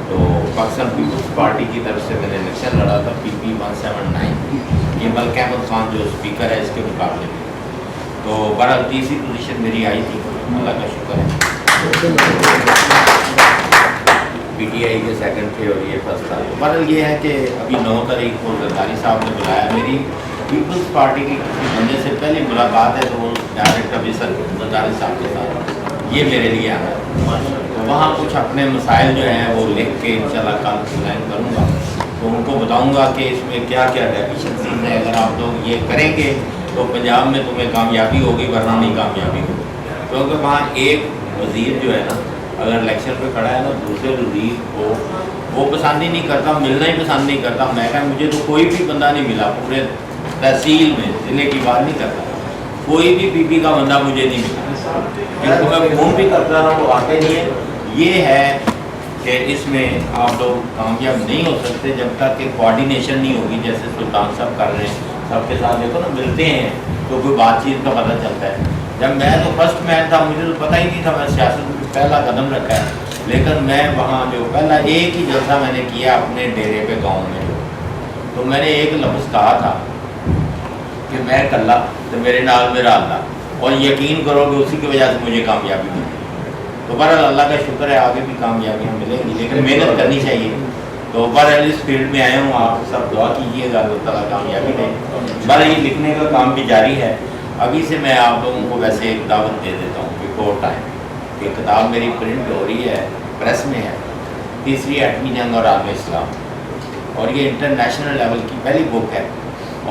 तो पाकिस्तान पीपल्स पार्टी की तरफ से मैंने इलेक्शन लड़ा था PP 179, ये मलिक अहमद खान जो स्पीकर है इसके मुकाबले में। तो बहरहाल तीसरी पोजीशन मेरी आई थी, अल्लाह का शुक्र है। PTI के सेकंड थे और ये फर्स्ट था। बहरहाल ये है कि अभी 9 तारीख को जरदारी साहब ने बुलाया, मेरी पीपल्स पार्टी के किसी बंदे से पहली मुलाकात है, तो वो डायरेक्ट अभी सर जरदारी साहब के साथ ये मेरे लिए आना है। तो वहाँ कुछ अपने मसाइल जो हैं वो लिख के इंशाल्लाह कल प्लान करूँगा, तो उनको बताऊँगा कि इसमें क्या क्या डेफिशिएंसीज है। अगर आप लोग ये करेंगे तो पंजाब में तुम्हें कामयाबी होगी, वरना नहीं कामयाबी होगी। क्योंकि वहाँ एक वज़ीर जो है ना, अगर इलेक्शन पे खड़ा है ना, दूसरे वज़ीर को वो पसंद ही नहीं करता, मिलना ही पसंद नहीं करता। मैं कहा मुझे तो कोई भी बंदा नहीं मिला पूरे तहसील में, ज़िले की बात नहीं करता, कोई भी PP का बंदा मुझे नहीं मिला। जिनको मैं फ़ोन भी करता रहा वो आते नहीं है। ये है कि इसमें आप लोग कामयाब नहीं हो सकते जब तक कि कोऑर्डिनेशन नहीं होगी, जैसे सुल्तान साहब कर रहे हैं। सबके साथ देखो ना, मिलते हैं तो कोई बातचीत का पता चलता है। जब मैं तो फर्स्ट मैन था, मुझे तो पता ही नहीं था, मैं सियासत में पहला कदम रखा है, लेकिन मैं वहाँ जो पहला एक ही जलसा मैंने किया अपने डेरे पे गांव में, तो मैंने एक लफ्ज़ कहा था कि मैं कल्ला तो मेरे नाल मेरा अल्लाह, और यकीन करो कि उसी की वजह से मुझे कामयाबी मिली। तो बहरहाल अल्लाह का शुक्र है, आगे भी कामयाबियाँ मिलेंगी, लेकिन मेहनत करनी चाहिए। तो बहरहाल इस फील्ड में आया हूँ, आप सब दुआ कीजिएगा, अल्लाह ताला कामयाबी दें। बहरहाल ये लिखने का काम भी जारी है। अभी से मैं आप लोगों को वैसे एक दावत दे देता हूँ बिफोर टाइम कि किताब मेरी प्रिंट हो रही है, प्रेस में है, तीसरी एटमी जंग और आलम इस्लाम, और ये इंटरनेशनल लेवल की पहली बुक है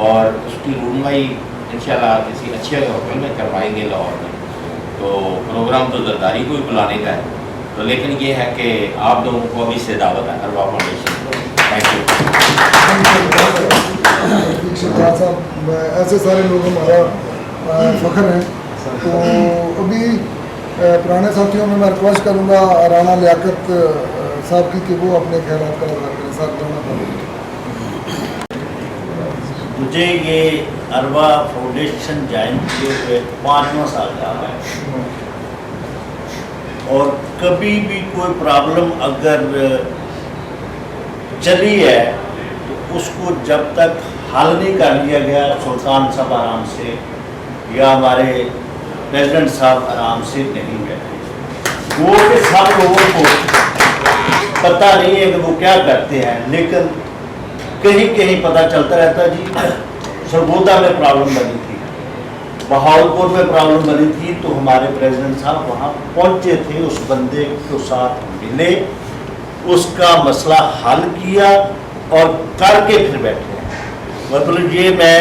और उसकी रूनमाई इंशाल्लाह किसी अच्छे होटल में करवाएंगे लाहौर में। तो प्रोग्राम तो जरदारी को ही बुलाने का है, तो लेकिन ये है कि आप लोगों को अभी से दावत है अरवा फाउंडेशन को। Thank you. साहब ऐसे सारे लोग हमारा फ़ख्र हैं। तो अभी पुराने साथियों में मैं रिक्वेस्ट करूँगा राना लियाकत साहब की कि वो अपने ख्यालात का इज़हार करें। साहब राना मुझे ये अरवा फाउंडेशन ज्वाइन किए हुए 5वां साल जा रहा है, और कभी भी कोई प्रॉब्लम अगर चली है तो उसको जब तक हल नहीं कर लिया गया, सुल्तान साहब आराम से या हमारे प्रेसिडेंट साहब आराम से नहीं बैठे। वो के सब लोगों को पता नहीं है कि वो क्या करते हैं, लेकिन कहीं कहीं पता चलता रहता जी। सरगोदा में प्रॉब्लम बनी थी, बहावलपुर में प्रॉब्लम बनी थी, तो हमारे प्रेसिडेंट साहब वहाँ पहुँचे थे, उस बंदे के साथ मिले, उसका मसला हल किया और करके फिर बैठे। मतलब ये मैं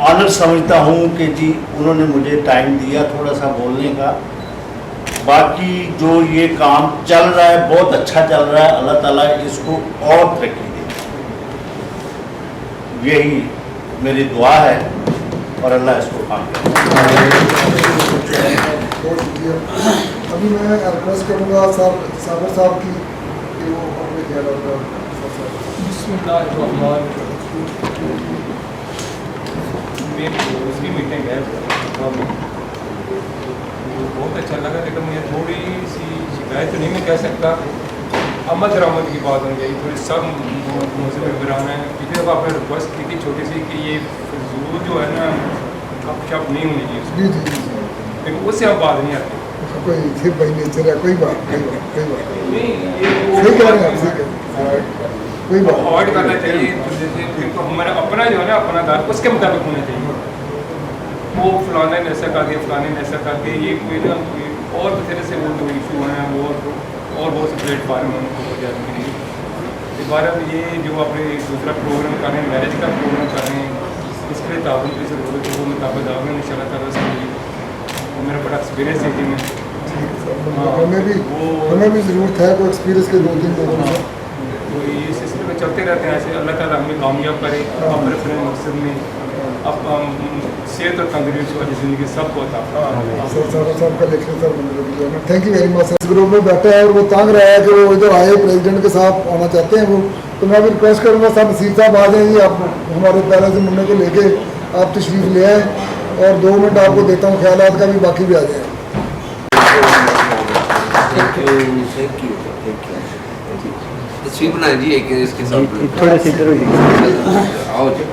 ऑनर समझता हूँ कि जी उन्होंने मुझे टाइम दिया थोड़ा सा बोलने का। बाकी जो ये काम चल रहा है बहुत अच्छा चल रहा है, अल्लाह ताला इसको और तरक्की दे, यही मेरी दुआ है और अल्लाह इसको काम करे। अभी मैं रिक्वेस्ट करूँगा साबर साहब की कि वो अपने ख्यालात का मेरी दूसरी मीटिंग है, बहुत अच्छा लगा, लेकिन मुझे थोड़ी सी शिकायत तो नहीं मैं कह सकता। आमद दरामद की बात हो गई, थोड़ी सब मौसम बरान है। पिछले दफ़ा आपने रिक्वेस्ट की थी छोटी सी कि ये फजूल जो है ना गप शप नहीं होनी चाहिए, लेकिन उससे अब बात नहीं आती। कोई सिर्फ भाई नेचर है, कोई बात नहीं, सही कह रहे हैं आप, सही कह रहे हैं, कोई बात अवॉइड करना चाहिए। तो जैसे बिल्कुल हमारा अपना जो है ना अपना घर उसके मुताबिक होना चाहिए। वो फलाने ने ऐसा कर दिया, फलाने ने ऐसा कर दिया, ये कोई ना कोई और बथेरे से वो जो इशू हैं वो और बहुत से प्लेटफार्म हैं उनको हो जाने के लिए। इस बार अब ये जो अपने दूसरा प्रोग्राम कर रहे हैं, मैरिज का प्रोग्राम कर रहे हैं, इसके लिए ताउन की ज़रूरत है, वो मुताबिक आगे इंशाल्लाह ताला से वो मेरा बड़ा एक्सपीरियंस है कि मैं हमें भी ज़रूरत है कोई एक्सपीरियंस के 2-3 लोगों से। तो ये सिलसिले में चलते रहते हैं ऐसे। अल्लाह ताला हमें कामयाब करे अपने अपने मकसद में, अब सेहत और तंदुरुस्ती वाली ज़िंदगी सबको अता फरमाए। साहब का लेक्चर सर बने। Thank you very much. इस ग्रुप में बैठा है और वो तंग रहा है कि वो इधर आए, प्रेसिडेंट के साथ आना चाहते हैं वो, तो मैं भी रिक्वेस्ट करूँगा सर नसीर साहब आ जाइए, आप हमारे पहले से मुन्ने को लेके आप तशरीफ़ ले आए, और 2 मिनट आपको देता हूँ ख्यालात का भी, बाकी भी आ जाए। तस्वीर बनाए जी एक इसके साथ थोड़े से इधर आओ जी,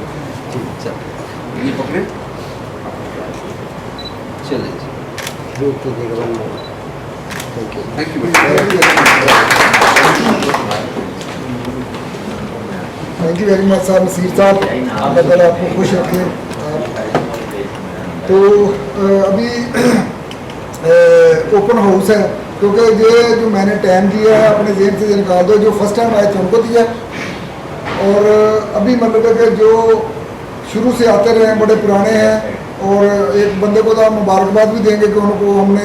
ये पकड़े, चले जी, thank you thank you very much साहब नसीर साहब, अल्लाह ताला आपको खुश रखे। तो अभी ओपन हाउस है, क्योंकि ये जो मैंने टाइम दिया है अपने जेहन से निकाल दो, जो फर्स्ट टाइम आए थे उनको दिया, और अभी मतलब कि जो शुरू से आते रहे हैं बड़े पुराने हैं, और एक बंदे को तो हम मुबारकबाद भी देंगे कि उनको हमने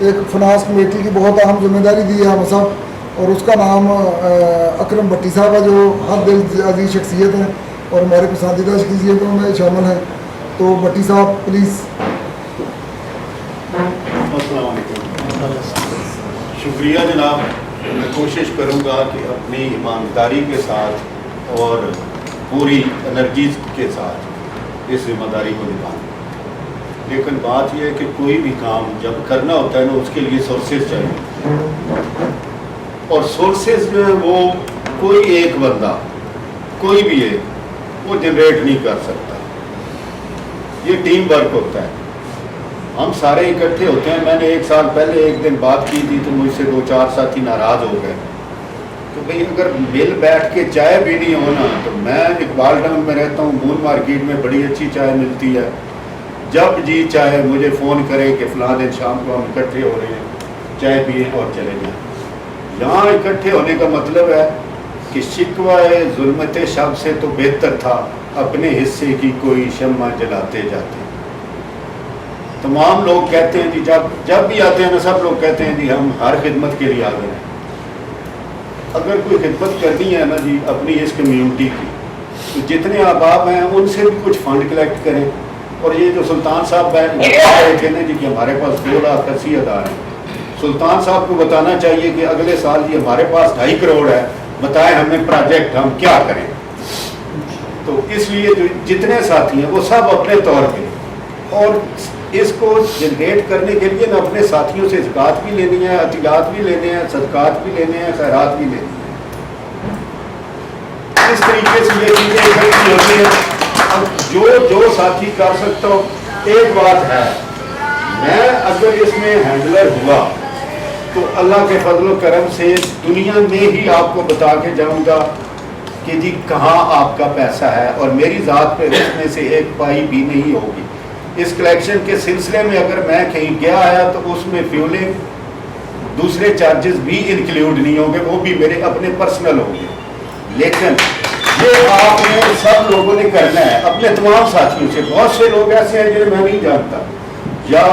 एक फिनांस कमेटी की बहुत अहम जिम्मेदारी दी है हम सब, और उसका नाम अकरम भट्टी साहब है, जो हर दिल अजीज शख्सियत हैं और हमारे पसंदीदा शख्सियतों में शामिल हैं। तो भट्टी साहब प्लीज़। शुक्रिया जनाब। मैं कोशिश करूंगा कि अपनी ईमानदारी के साथ और पूरी एनर्जी के साथ इस जिम्मेदारी को निभाऊं, लेकिन बात यह है कि कोई भी काम जब करना होता है ना उसके लिए सोर्सेज चाहिए, और सोर्सेज जो है वो कोई एक बंदा कोई भी है वो जनरेट नहीं कर सकता, ये टीम वर्क होता है। हम सारे इकट्ठे होते हैं। मैंने 1 साल पहले एक दिन बात की थी तो मुझसे 2-4 साथी नाराज़ हो गए تو بھئی اگر مل بیٹھ کے چائے پینی ہو نا تو میں اقبال ٹاؤن میں رہتا ہوں، مون مارکیٹ میں بڑی اچھی چائے ملتی ہے، جب جی چاہے مجھے فون کرے کہ فلاں دن شام کو ہم اکٹھے ہو رہے ہیں، چائے پئیں اور چلے جائیں۔ یہاں اکٹھے ہونے کا مطلب ہے کہ شکوہ ظلمت شب سے تو بہتر تھا اپنے حصے کی کوئی شمع جلاتے جاتے۔ تمام لوگ کہتے ہیں جی جب بھی آتے ہیں نا سب لوگ کہتے ہیں جی ہم ہر خدمت کے لیے آ گئے ہیں۔ اگر کوئی خدمت کرنی ہے نا جی اپنی اس کمیونٹی کی تو جتنے احباب ہیں ان سے بھی کچھ فنڈ کلیکٹ کریں۔ اور یہ جو سلطان صاحب رہے تھے نا جی کہ ہمارے پاس 2,80,000 ہیں، سلطان صاحب کو بتانا چاہیے کہ اگلے سال جی ہمارے پاس 2.5 کروڑ ہے، بتائیں ہمیں پروجیکٹ ہم کیا کریں۔ تو اس لیے جو جتنے ساتھی ہیں وہ سب اپنے طور پہ، اور اس کو جنریٹ کرنے کے لیے نا اپنے ساتھیوں سے زکوٰۃ بھی لینی ہے، عطیات بھی لینے ہیں، صدقات بھی لینے ہیں، خیرات بھی لینے ہیں۔ اس طریقے سے یہ چیزیں اکٹھی ہوتی ہیں۔ اب جو ساتھی کر سکتا ہوں، ایک بات ہے، میں اگر اس میں ہینڈلر ہوا تو اللہ کے فضل و کرم سے دنیا میں ہی آپ کو بتا کے جاؤں گا کہ جی کہاں آپ کا پیسہ ہے، اور میری ذات پہ اس میں سے ایک پائی بھی نہیں ہوگی۔ اس کلیکشن کے سلسلے میں اگر میں کہیں گیا آیا تو اس میں فیولنگ دوسرے چارجز بھی انکلیوڈ نہیں ہوں گے، وہ بھی میرے اپنے پرسنل ہوں گے۔ لیکن یہ آپ نے سب لوگوں نے کرنا ہے اپنے تمام ساتھیوں سے۔ بہت سے لوگ ایسے ہیں جنہیں میں نہیں جانتا، یا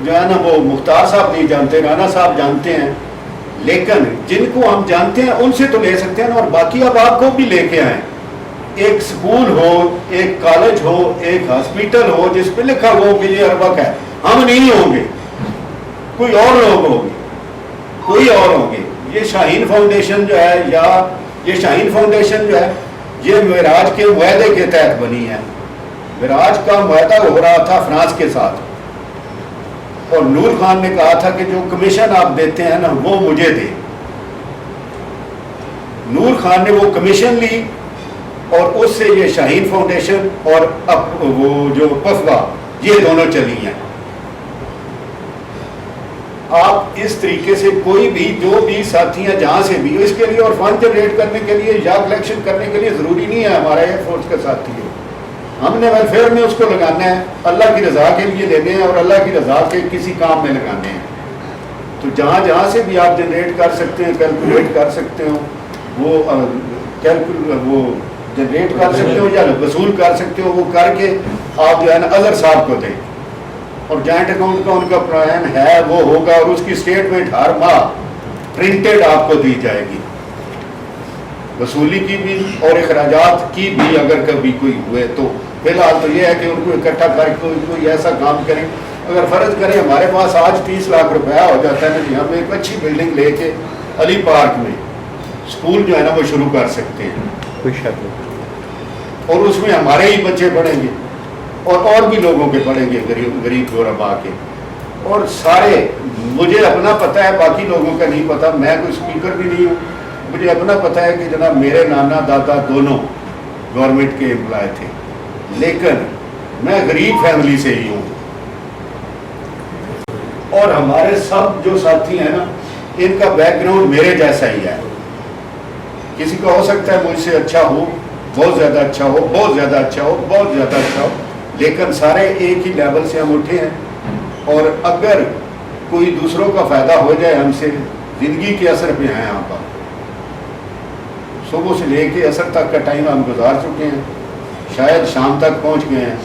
جو ہے نا وہ مختار صاحب نہیں جانتے، رانا صاحب جانتے ہیں، لیکن جن کو ہم جانتے ہیں ان سے تو لے سکتے ہیں، اور باقی اب آپ کو بھی لے کے آئیں۔ ایک سکول ہو، ایک کالج ہو، ایک ہاسپیٹل ہو جس پہ لکھا ہو کہ یہ اربک ہے، ہم نہیں ہوں گے، کوئی اور لوگ ہوں گے، کوئی اور ہوں گے۔ یہ شاہین فاؤنڈیشن جو ہے، یا یہ شاہین فاؤنڈیشن جو ہے یہ معراج کے معاہدے کے تحت بنی ہے۔ معراج کا معاہدہ ہو رہا تھا فرانس کے ساتھ، اور نور خان نے کہا تھا کہ جو کمیشن آپ دیتے ہیں نا وہ مجھے دیں۔ نور خان نے وہ کمیشن لی، اور اس سے یہ شاہین فاؤنڈیشن اور اب وہ جو پفوا یہ دونوں چلی ہیں۔ آپ اس طریقے سے کوئی بھی جو بھی ساتھی ہیں جہاں سے بھی، اس کے لیے اور فنڈ جنریٹ کرنے کے لیے یا کلیکشن کرنے کے لیے ضروری نہیں ہے ہمارا ایئر فورس کا ساتھی ہے، ہم نے ویلفیئر میں اس کو لگانا ہے، اللہ کی رضا کے لیے لینے ہیں، اور اللہ کی رضا کے کسی کام میں لگانے ہیں۔ تو جہاں جہاں سے بھی آپ جنریٹ کر سکتے ہیں، کیلکولیٹ کر سکتے ہو، وہ جنریٹ کر سکتے ہو یا وصول کر سکتے ہو، وہ کر کے آپ جو ہے نا اظہر صاحب کو دیں، اور جوائنٹ اکاؤنٹ کا ان کا پلان ہے وہ ہوگا، اور اس کی اسٹیٹمنٹ ہر ماہ پرنٹڈ آپ کو دی جائے گی، وصولی کی بھی اور اخراجات کی بھی اگر کبھی کوئی ہوئے تو۔ فی الحال تو یہ ہے کہ ان کو اکٹھا کر کے کوئی ایسا کام کریں، اگر فرض کریں ہمارے پاس آج 30 لاکھ روپیہ ہو جاتا ہے نا جی، ہم ایک اچھی بلڈنگ لے کے علی پارک میں اسکول جو ہے نا وہ شروع کر سکتے ہیں، اور اس میں ہمارے ہی بچے پڑھیں گے، اور بھی لوگوں کے پڑھیں گے، غریب غربا کے، اور سارے مجھے اپنا پتہ ہے، باقی لوگوں کا نہیں پتہ، میں کوئی اسپیکر بھی نہیں ہوں، مجھے اپنا پتہ ہے کہ جناب میرے نانا دادا دونوں گورنمنٹ کے امپلائی تھے، لیکن میں غریب فیملی سے ہی ہوں، اور ہمارے سب جو ساتھی ہیں نا ان کا بیک گراؤنڈ میرے جیسا ہی ہے۔ کسی کا ہو سکتا ہے مجھ سے اچھا ہو، بہت زیادہ اچھا ہو، بہت زیادہ اچھا ہو، بہت زیادہ اچھا ہو، لیکن سارے ایک ہی لیول سے ہم اٹھے ہیں، اور اگر کوئی دوسروں کا فائدہ ہو جائے ہم سے، زندگی کے اثر پہ ہیں ہم پر، صبح سے لے کے اثر تک کا ٹائم ہم گزار چکے ہیں، شاید شام تک پہنچ گئے ہیں،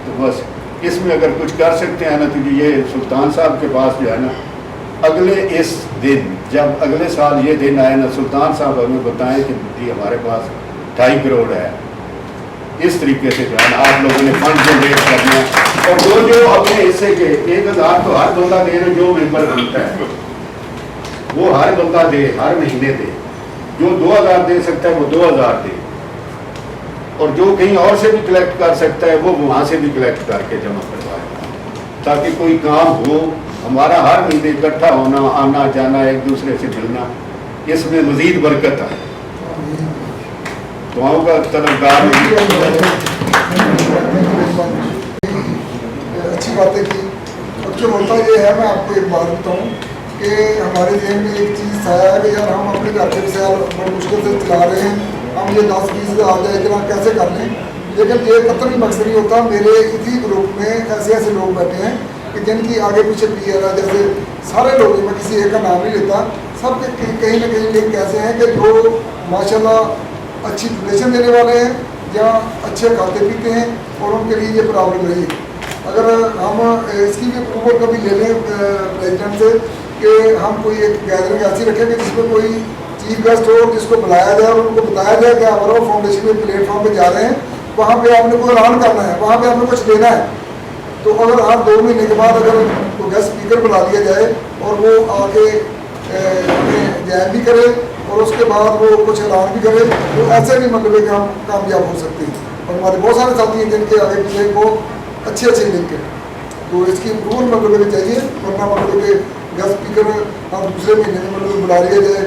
تو بس اس میں اگر کچھ کر سکتے ہیں نا تو یہ سلطان صاحب کے پاس جو ہے نا اگلے اس دن جب اگلے سال یہ دن آئے نا، سلطان صاحب ہمیں بتائیں کہ جی ہمارے پاس 2.5 کروڑ ہے، اس طریقے سے جو ہے نا آپ لوگوں نے فنڈ جنریٹ کرنا ہے، اور جو اپنے حصے کے 1,000 تو ہر بندہ دے رہے، جو ممبر بنتا ہے وہ ہر بندہ دے، ہر مہینے دے، جو 2,000 دے سکتا ہے وہ 2,000 دے، اور جو کہیں اور سے بھی کلیکٹ کر سکتا ہے وہ وہاں سے بھی کلیکٹ کر کے جمع کروائے، تاکہ کوئی کام ہو، ہمارا ہر مہینے اکٹھا ہونا، آنا جانا، ایک دوسرے سے ملنا، اس میں مزید برکت آئے۔ دعاؤں کا طلبگار اچھی باتیں کی۔ اب جو ہوتا یہ ہے، میں آپ کو ایک بات بتاؤں کہ ہمارے ذہن میں ایک چیز آیا ہے کہ یار ہم اپنے گھر کے وسائل بڑی مشکل سے چلا رہے ہیں, ہم یہ 10-20 ہزار جائے اتنا کیسے کر لیں. لیکن یہ قطعی مقصد نہیں ہوتا. میرے اسی گروپ میں ایسے لوگ بیٹھے ہیں کہ جن کی آگے پیچھے پی آر ہے, جیسے سارے لوگ, میں کسی ایک کا نام نہیں لیتا, سب کے کہیں نہ کہیں لنک ایسے ہیں کہ جو ماشاء اللہ اچھی ڈونیشن دینے والے ہیں یا اچھے کھاتے پیتے ہیں, اور ان کے لیے یہ پرابلم رہی. اگر ہم اس کی بھی اپروول کبھی لے لیں پریزیڈنٹ سے کہ ہم کوئی ایک گیدرنگ ایسی رکھیں کہ جس میں کوئی چیف گیسٹ ہو, جس کو بلایا جائے اور ان کو بتایا جائے کہ آپ فاؤنڈیشن کے پلیٹ فارم پہ جا رہے ہیں, وہاں پہ آپ نے کوئی اعلان کرنا ہے, وہاں پہ آپ نے کچھ دینا ہے. تو اگر ہر 2 مہینے کے بعد اگر کوئی گیسٹ اسپیکر بلا لیا جائے اور وہ آ کے جائن بھی کرے اور اس کے بعد وہ کچھ اعلان بھی کرے, تو ایسے نہیں مطلب ہے کہ ہم کامیاب ہو سکتے ہیں. اور ہمارے بہت سارے ساتھی ہیں جن کے آگے پیچھے بہت اچھے لنک ہیں. تو اس کی امپروول مطلب کہ چاہیے, ورنہ مطلب کہ گیسٹ اسپیکر ہم دوسرے مہینے میں مطلب بلا لیا جائے.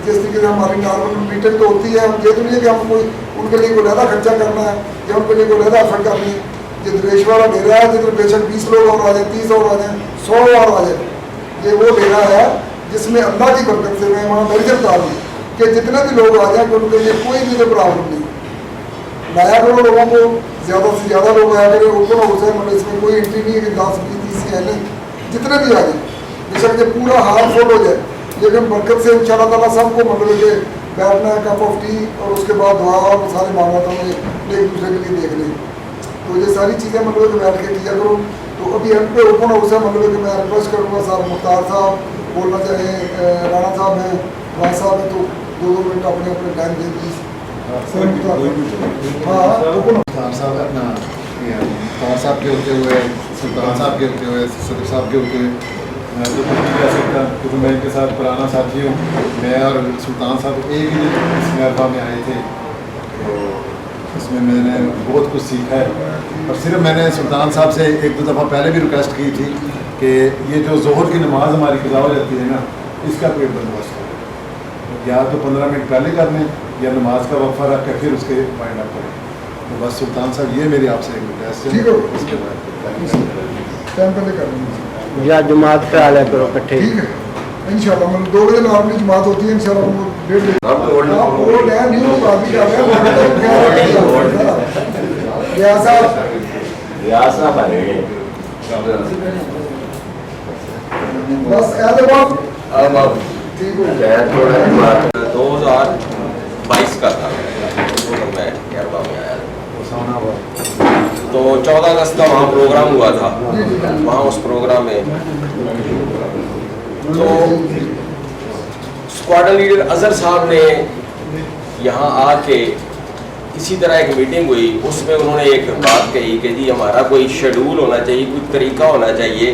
جس طریقے سے ہماری نارمل میٹنگ تو ہوتی ہے, ہم یہ تو نہیں ہے کہ ہم کوئی ان کے لیے کوئی لہٰذا خرچہ کرنا ہے یا ان کے لیے کوئی لہٰذا افرٹ کرنی ہے. جس دریش والا لے رہا ہے, جس بے شک 20 لوگ اور آ جائیں, 30 اور آ جائیں, 100 اور آ جائیں, یہ وہ لے رہا ہے جس میں اللہ کی برکت سے میں وہاں میری بتا دوں کہ جتنے بھی لوگ آ جائیں ان کے لیے کوئی بھی پرابلم نہیں. لایا کرو لوگوں کو, زیادہ سے زیادہ لوگ آیا کرے, اوپن ہاؤس ہے, مطلب اس میں کوئی انٹری نہیں ہے کہ 10-20-30 ہے نہیں, جتنے بھی آ جائیں, بے شک یہ پورا ہال فل ہو جائے. لیکن برکت سے انشاءاللہ تعالیٰ سب کو مطلب کہ بیٹھنا ہے, کپ آف ٹی, اور اس کے بعد دعا اور سارے معاملاتوں میں ایک دوسرے کے لیے دیکھ لیں. تو یہ ساری چیزیں مطلب کہ بیٹھ کے کیا کرو. تو ابھی ہم پہ اوپن ہاؤس ہے, مطلب کہ میں ریکویسٹ کروں گا صاحب مختار صاحب بولنا چاہیں, رانا صاحب ہیں, راج صاحب ہیں, تو 2 منٹ اپنے ٹائم دیں پلیز. مختار صاحب اپنا مختار صاحب کے ہوتے ہوئے, سلطان صاحب کے ہوتے ہوئے, صدر صاحب کے ہوتے ہوئے, میں تو نہیں کہہ سکتا کیونکہ میں ان کے ساتھ پرانا ساتھی ہوں. میں اور سلطان صاحب ایک ہی اس مرحبا میں آئے تھے, تو اس میں میں نے بہت کچھ سیکھا ہے. اور صرف میں نے سلطان صاحب سے 1-2 دفعہ پہلے بھی ریکویسٹ کی تھی کہ یہ جو ظہر کی نماز ہماری قضا ہو جاتی ہے نا, اس کا کوئی بندوبست ہو, یا تو 15 منٹ پہلے کر لیں یا نماز کا وقفہ رکھ کے پھر اس کے مائنڈ اپ کریں. تو بس سلطان صاحب یہ میری آپ سے ایک ریکویسٹ ہے. اس کے بعد ٹائم پہلے کر لیں یا جماعت پہ آ لیا کرو کٹھے. ٹھیک ہے انشاءاللہ. مطلب 2 بجے نارملی جماعت ہوتی ہے انشاءاللہ. وہ 1:30 بجے آپ وہ نیا نیو کافی کر رہے ہیں. بس ٹھیک ہو 2022 کا تھا میں کیربا میں آیا تو 14 اگست کا وہاں پروگرام ہوا تھا. وہاں اس پروگرام میں تو اسکواڈن لیڈر اظہر صاحب نے یہاں آ کے اسی طرح ایک میٹنگ ہوئی. اس میں انہوں نے ایک بات کہی کہ جی ہمارا کوئی شیڈول ہونا چاہیے, کوئی طریقہ ہونا چاہیے.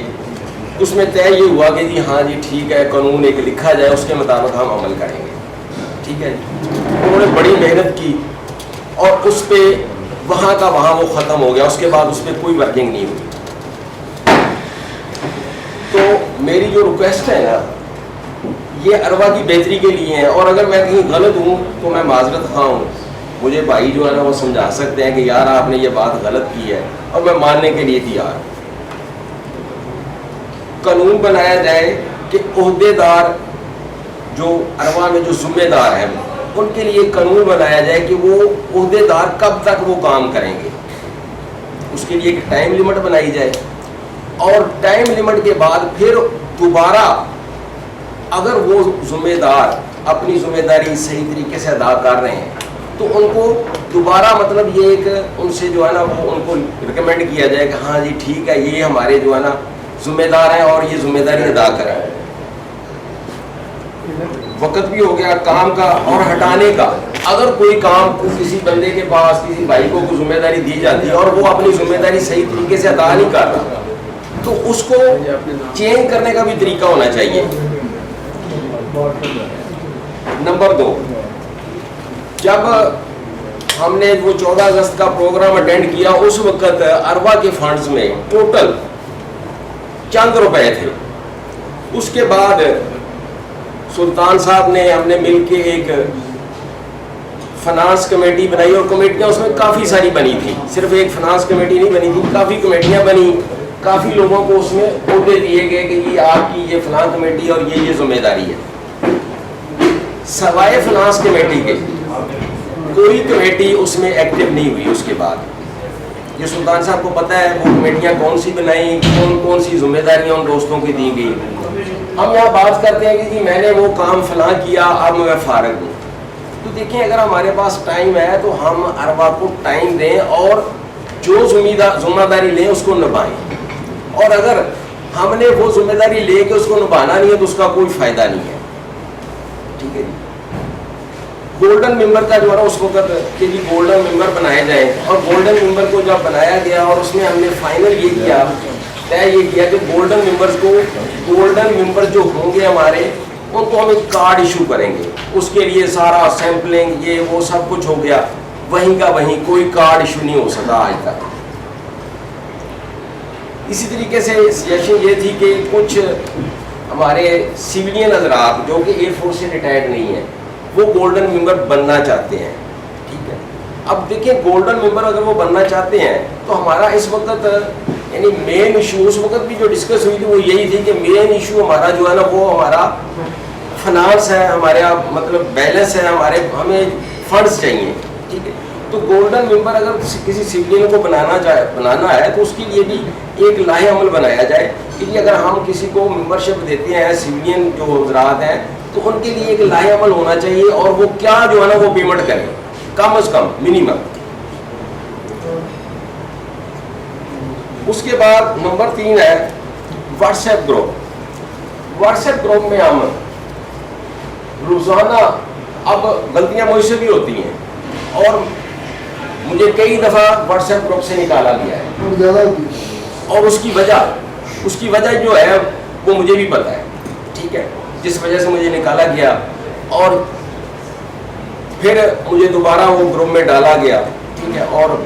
اس میں طے یہ ہوا کہ جی ہاں جی ٹھیک ہے, قانون ایک لکھا جائے, اس کے مطابق ہم عمل کریں گے. ٹھیک ہے, انہوں نے بڑی محنت کی اور اس پہ وہاں کا وہاں وہ ختم ہو گیا. اس کے بعد اس پہ کوئی ورکنگ نہیں ہوئی. تو میری جو ریکویسٹ ہے نا, یہ اروا کی بہتری کے لیے ہے. اور اگر میں کہیں غلط ہوں تو میں معذرت خواہ ہوں. مجھے بھائی جو ہے نا وہ سمجھا سکتے ہیں کہ یار آپ نے یہ بات غلط کی ہے, اور میں ماننے کے لیے تیار ہوں. قانون بنایا جائے کہ عہدے دار جو اروا میں جو ذمہ دار ہیں ان کے لیے قانون بنایا جائے کہ وہ عہدے دار کب تک وہ کام کریں گے. اس کے لیے ایک ٹائم لمٹ بنائی جائے, اور ٹائم لمٹ کے بعد پھر دوبارہ اگر وہ ذمہ دار اپنی ذمہ داری صحیح طریقے سے ادا کر رہے ہیں تو ان کو دوبارہ مطلب یہ ایک ان سے جو ہے نا وہ ان کو ریکمینڈ کیا جائے کہ ہاں جی ٹھیک ہے, یہ ہمارے جو ہے نا ذمہ دار ہیں اور یہ ذمہ داری ادا کریں. وقت بھی ہو گیا کام کا اور ہٹانے کا. اگر کوئی کام کسی بندے کے پاس کسی بھائی کو کوئی ذمہ داری دی جاتی ہے اور وہ اپنی ذمہ داری صحیح طریقے سے ادا نہیں کر رہا تو اس کو چینج کرنے کا بھی طریقہ ہونا چاہیے. نمبر 2, جب ہم نے وہ 14 اگست کا پروگرام اٹینڈ کیا اس وقت اروا کے فنڈز میں ٹوٹل چند روپے تھے. اس کے بعد سلطان صاحب نے ہم نے مل کے ایک فنانس کمیٹی بنائی, اور کمیٹیاں اس میں کافی ساری بنی تھی. صرف ایک فنانس کمیٹی نہیں بنی تھی, کافی کمیٹیاں بنی, کافی لوگوں کو اس میں عہدے دیے گئے کہ یہ آپ کی یہ فلاں کمیٹی اور یہ ذمہ داری ہے. سوائے فنانس کمیٹی کے کوئی کمیٹی اس میں ایکٹیو نہیں ہوئی. اس کے بعد یہ سلطان صاحب کو پتہ ہے وہ کمیٹیاں کون سی بنائیں, کون سی ذمہ داریاں ان دوستوں کی دی گئی. ہم یہاں بات کرتے ہیں کہ جی میں نے وہ کام فلاں کیا, اب میں فارغ ہوں. تو دیکھیں اگر ہمارے پاس ٹائم ہے تو ہم اربا کو ٹائم دیں اور جو ذمہ داری لیں اس کو نبھائیں. اور اگر ہم نے وہ ذمہ داری لے کے اس کو نبھانا نہیں ہے تو اس کا کوئی فائدہ نہیں ہے. ٹھیک ہے جی. گولڈن ممبر کا جو ہے نا اس وقت کہ جی گولڈن ممبر بنائے جائیں, اور گولڈن ممبر کو جب بنایا گیا اور اس میں ہم نے فائنل یہ کیا, طے یہ کیا کہ گولڈن ممبر جو ہوں گے ہمارے ان کو ہم ایک کارڈ ایشو کریں گے. اس کے لیے سارا سیمپلنگ یہ وہ سب کچھ ہو گیا, وہیں کا وہیں کوئی کارڈ ایشو نہیں ہو سکا آج تک. اسی طریقے سے سچویشن یہ تھی کہ کچھ ہمارے سویلین حضرات جو کہ ایئر فورس سے ریٹائرڈ نہیں ہیں وہ گولڈن ممبر بننا چاہتے ہیں. ٹھیک ہے. اب دیکھیں گولڈن ممبر اگر وہ بننا چاہتے ہیں تو ہمارا اس وقت یعنی مین ایشو اس وقت بھی جو ڈسکس ہوئی تھی وہ یہی تھی کہ مین ایشو ہمارا جو ہے نا وہ ہمارا فنانس ہے, ہمارے مطلب بیلنس ہے, ہمیں فنڈس چاہیے. ٹھیک ہے. تو گولڈن ممبر اگر کسی سویلین کو بنانا ہے تو اس کے لیے بھی ایک لاہ عمل بنایا جائے کہ اگر ہم کسی کو ممبرشپ دیتے ہیں سویلین جو حضرات ہیں تو ان کے لیے ایک لاہ عمل ہونا چاہیے اور وہ کیا جو ہے نا وہ پیمنٹ کریں کم از کم منیمم. اس کے بعد نمبر 3 ہے what's app group. What's app group میں ہم روزانہ اب غلطیاں مجھ سے بھی ہوتی ہیں اور مجھے کئی دفعہ واٹس ایپ گروپ سے نکالا گیا ہے اور اس کی وجہ جو ہے وہ مجھے بھی پتہ ہے. ٹھیک ہے. جس وجہ سے مجھے نکالا گیا اور پھر مجھے دوبارہ وہ گروپ میں ڈالا گیا. ٹھیک ہے. اور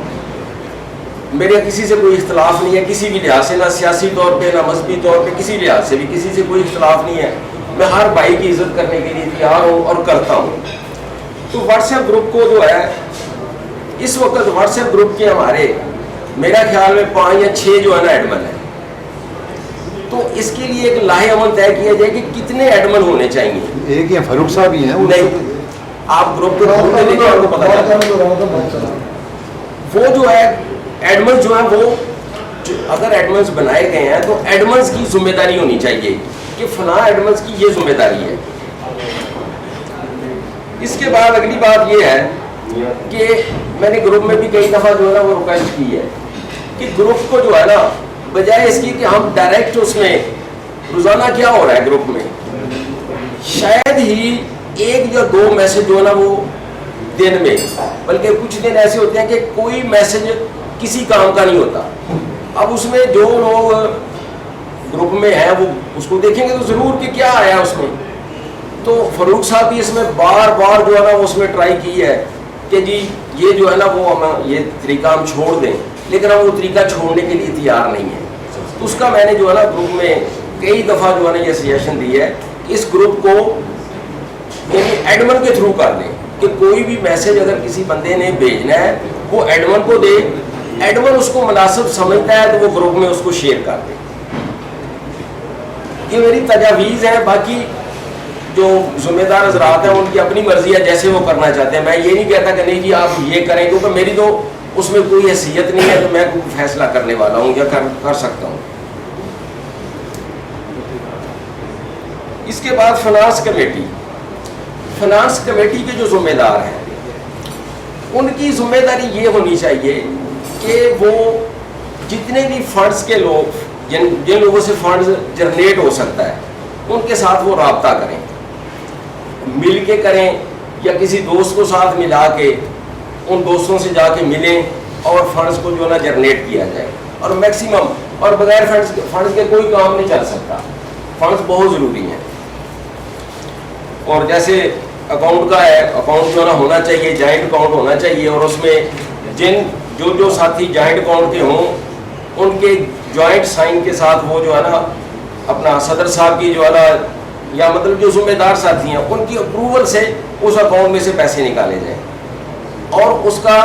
میرے کسی سے کوئی اختلاف نہیں ہے کسی بھی لحاظ سے, نہ سیاسی طور پہ نہ مذہبی طور پہ, کسی لحاظ سے بھی کسی سے کوئی اختلاف نہیں ہے. میں ہر بھائی کی عزت کرنے کے لیے تیار ہوں اور کرتا ہوں. تو واٹس ایپ گروپ کو جو ہے اس وقت واٹس ایپ گروپ کے ہمارے میرا خیال میں 5 یا 6 جو ہے نا ایڈمن ہے. تو اس کے لیے ایک لاہ عمل طے کیا جائے کہ کتنے ایڈمن ہونے چاہیے. ایک ہی فاروق صاحب ہی ہیں نہیں, آپ گروپ کو دیکھیں آپ کو پتا چلتا وہ جو ہے ایڈمنز جو ہیں وہ اگر ایڈمنز بنائے گئے ہیں تو ایڈمنز کی ذمہ داری ہونی چاہیے کہ فلاں ایڈمنز کی یہ ذمہ داری ہے. اس کے بعد اگلی بات یہ ہے کہ میں نے گروپ میں بھی کئی دفعہ جو ہے نا وہ ریکویسٹ کی ہے کہ گروپ کو جو ہے نا بجائے اس کی کہ ہم ڈائریکٹ اس میں روزانہ کیا ہو رہا ہے گروپ میں شاید ہی 1 یا 2 میسج جو ہے نا وہ دن میں, بلکہ کچھ دن ایسے ہوتے ہیں کہ کوئی میسج کسی کام کا نہیں ہوتا. اب اس میں جو لوگ گروپ میں ہیں وہ اس کو دیکھیں گے تو ضرور کہ کیا آیا اس میں. تو فاروق صاحب بھی اس میں بار بار جو ہے نا اس میں ٹرائی کی ہے کہ جی یہ جو ہے نا وہ ہم یہ طریقہ ہم چھوڑ دیں, لیکن ہم وہ طریقہ چھوڑنے کے لیے تیار نہیں ہیں. تو اس کا میں نے جو ہے نا گروپ میں کئی دفعہ جو ہے نا یہ سجیشن دی ہے کہ اس گروپ کو یعنی ایڈمن کے تھرو کر دیں کہ کوئی بھی میسج اگر کسی بندے نے بھیجنا ہے وہ ایڈمن کو دے, ایڈمن اس کو مناسب سمجھتا ہے تو وہ گروپ میں اس کو شیئر کر دے. یہ میری تجاویز ہے. باقی جو ذمہ دار حضرات ہیں ان کی اپنی مرضی ہے جیسے وہ کرنا چاہتے ہیں. میں یہ نہیں کہتا کہ نہیں جی آپ یہ کریں کیونکہ میری تو اس میں کوئی حیثیت نہیں ہے تو میں کوئی فیصلہ کرنے والا ہوں یا کر سکتا ہوں. اس کے بعد فنانس کمیٹی کے جو ذمہ دار ہیں ان کی ذمہ داری یہ ہونی چاہیے کہ وہ جتنے بھی فنڈز کے لوگ جن لوگوں سے فنڈز جنریٹ ہو سکتا ہے ان کے ساتھ وہ رابطہ کریں, مل کے کریں یا کسی دوست کو ساتھ ملا کے ان دوستوں سے جا کے ملیں اور فنڈز کو جو ہے نا جنریٹ کیا جائے. اور میکسیمم اور بغیر فنڈز کے کوئی کام نہیں چل سکتا, فنڈز بہت ضروری ہیں. اور جیسے اکاؤنٹ کا ہے, اکاؤنٹ جو ہے نا ہونا چاہیے, جوائنٹ اکاؤنٹ ہونا چاہیے اور اس میں جو ساتھی جوائنٹ اکاؤنٹ کے ہوں ان کے جوائنٹ سائن کے ساتھ وہ جو ہے نا اپنا صدر صاحب کی جو ہے نا یا مطلب جو ذمہ دار ساتھی ہیں ان کی اپروول سے اس اکاؤنٹ میں سے پیسے نکالے جائیں اور اس کا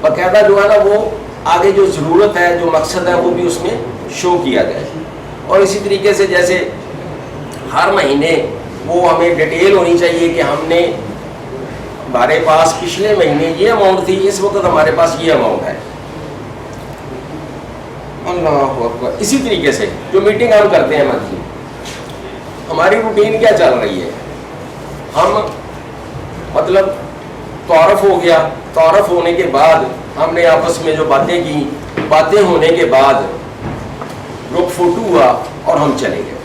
باقاعدہ جو ہے نا وہ آگے جو ضرورت ہے جو مقصد ہے وہ بھی اس میں شو کیا جائے. اور اسی طریقے سے جیسے ہر مہینے وہ ہمیں ڈیٹیل ہونی چاہیے کہ ہم نے ہمارے پاس پچھلے مہینے یہ اماؤنٹ تھی, اس وقت ہمارے پاس یہ اماؤنٹ ہے. اللہ اکبر. اسی طریقے سے جو میٹنگ ہم کرتے ہیں منتھلی, ہماری روٹین کیا چل رہی ہے, ہم مطلب تعارف ہو گیا, تعارف ہونے کے بعد ہم نے آپس میں جو باتیں کی, باتیں ہونے کے بعد گروپ فوٹو ہوا اور ہم چلے گئے.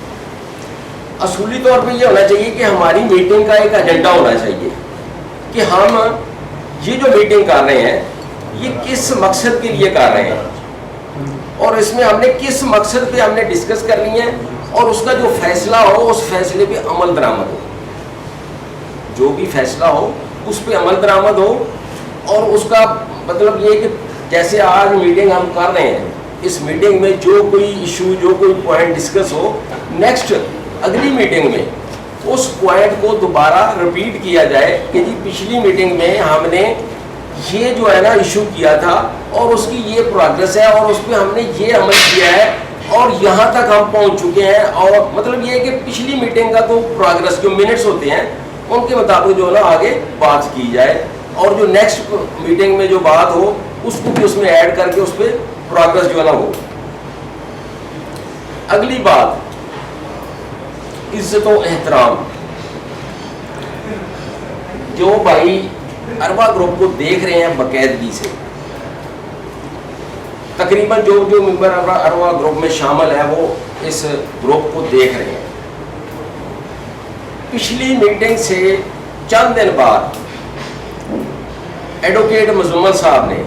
اصولی طور پہ یہ ہونا چاہیے کہ ہماری میٹنگ کا ایک ایجنڈا ہونا چاہیے کہ ہم یہ جو میٹنگ کر رہے ہیں یہ کس مقصد کے لیے کر رہے ہیں, اور اس میں ہم نے کس مقصد پہ ہم نے ڈسکس کر لی ہے, اور اس کا جو فیصلہ ہو اس فیصلے پہ عمل درآمد ہو, جو بھی فیصلہ ہو اس پہ عمل درآمد ہو. اور اس کا مطلب یہ کہ جیسے آج میٹنگ ہم کر رہے ہیں, اس میٹنگ میں جو کوئی ایشو جو کوئی پوائنٹ ڈسکس ہو, نیکسٹ اگلی میٹنگ میں اس پوائنٹ کو دوبارہ رپیٹ کیا جائے کہ جی پچھلی میٹنگ میں ہم نے یہ جو ہے نا ایشو کیا تھا اور اس کی یہ پروگرس ہے اور اس پہ ہم نے یہ عمل کیا ہے اور یہاں تک ہم پہنچ چکے ہیں. اور مطلب یہ کہ پچھلی میٹنگ کا تو پروگرس جو منٹس ہوتے ہیں ان کے مطابق جو ہے نا آگے بات کی جائے, اور جو نیکسٹ میٹنگ میں جو بات ہو اس کو بھی اس میں ایڈ کر کے اس پہ پروگرس جو ہے نا ہو. اگلی بات عزت و احترام. جو بھائی اروا گروپ کو دیکھ رہے ہیں باقاعدگی سے, تقریباً جو ممبر اروا گروپ میں شامل ہیں وہ اس گروپ کو دیکھ رہے ہیں. پچھلی میٹنگ سے چند دن بعد ایڈوکیٹ مزمل صاحب نے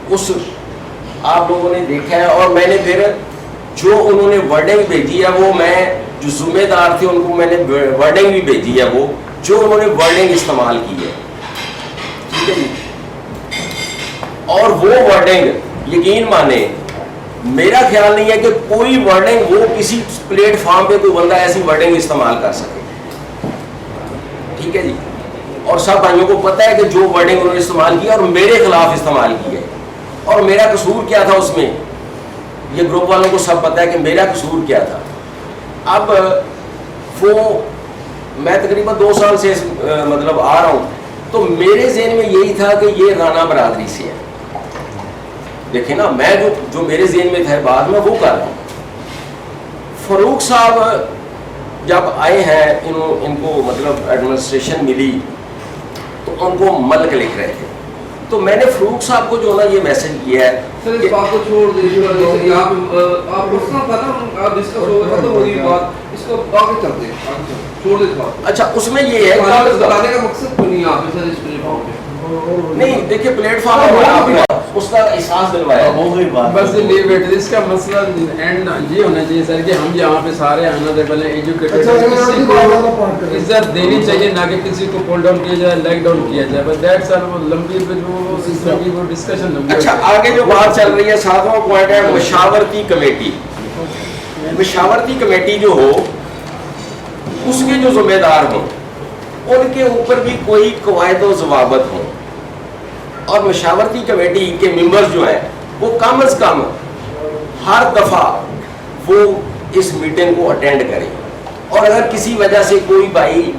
اس آپ لوگوں نے دیکھا ہے, اور میں نے پھر جو انہوں نے ورڈنگ بھیجی ہے وہ میں جو ذمہ دار تھے ان کو میں نے ورڈنگ بھی بھیجی ہے, وہ جو انہوں نے ورڈنگ استعمال کی ہے, ٹھیک ہے جی. اور وہ ورڈنگ یقین مانے میرا خیال نہیں ہے کہ کوئی ورڈنگ وہ کسی پلیٹ فارم پہ کوئی بندہ ایسی ورڈنگ استعمال کر سکے, ٹھیک ہے جی. اور سب بھائیوں کو پتہ ہے کہ جو ورڈنگ انہوں نے استعمال کی اور میرے خلاف استعمال کی ہے, اور میرا قصور کیا تھا اس میں, یہ گروپ والوں کو سب پتہ ہے کہ میرا قصور کیا تھا. اب وہ میں تقریباً 2 سال سے مطلب آ رہا ہوں, تو میرے ذہن میں یہی تھا کہ یہ رانا برادری سے ہے. دیکھیں نا, میں جو میرے ذہن میں تھا بعد میں وہ کر رہا ہوں. فاروق صاحب جب آئے ہیں ان کو مطلب ایڈمنسٹریشن ملی تو ان کو ملک لکھ رہے تھے, تو میں نے فاروق صاحب کو جو نا یہ میسج کیا ہے. سر اس بات کو چھوڑ دیجیے, آپ پرسنل تھا نا, آپ ڈسکس ہو گیا تو وہی بات, اس کو آگے چلتے ہیں, چھوڑ دیں اس بات. اچھا اس میں یہ ہے بتانے کا مقصد کیوں نہیں آپ سر اس پلیٹ فارم پہ؟ نہیں دیکھیے پلیٹ فارم اس کا احساس دلوایا. بس لیو اٹ, اس کا مسئلہ اینڈ یہ ہونا چاہیے سر کہ ہم یہاں پہ سارے آنریبل ہیں, ایجوکیٹڈ ہیں, کسی کو عزت دینی چاہیے نہ کہ کسی کو پول ڈاؤن کیا جائے, لیگ ڈاؤن کیا جائے. بس دیٹ سر وہ لمبی وہ ڈسکشن لمبی. اچھا آگے جو بات چل رہی ہے 7واں پوائنٹ ہے مشاورتی کمیٹی. مشاورتی کمیٹی جو ہو اس کے جو ذمہ دار ہوں ان کے اوپر بھی کوئی قواعد و ضوابط ہوں, اور مشاورتی کمیٹی کے ممبرز جو ہیں وہ کم از کم ہر دفعہ وہ اس میٹنگ کو اٹینڈ کریں, اور اگر کسی وجہ سے کوئی بھائی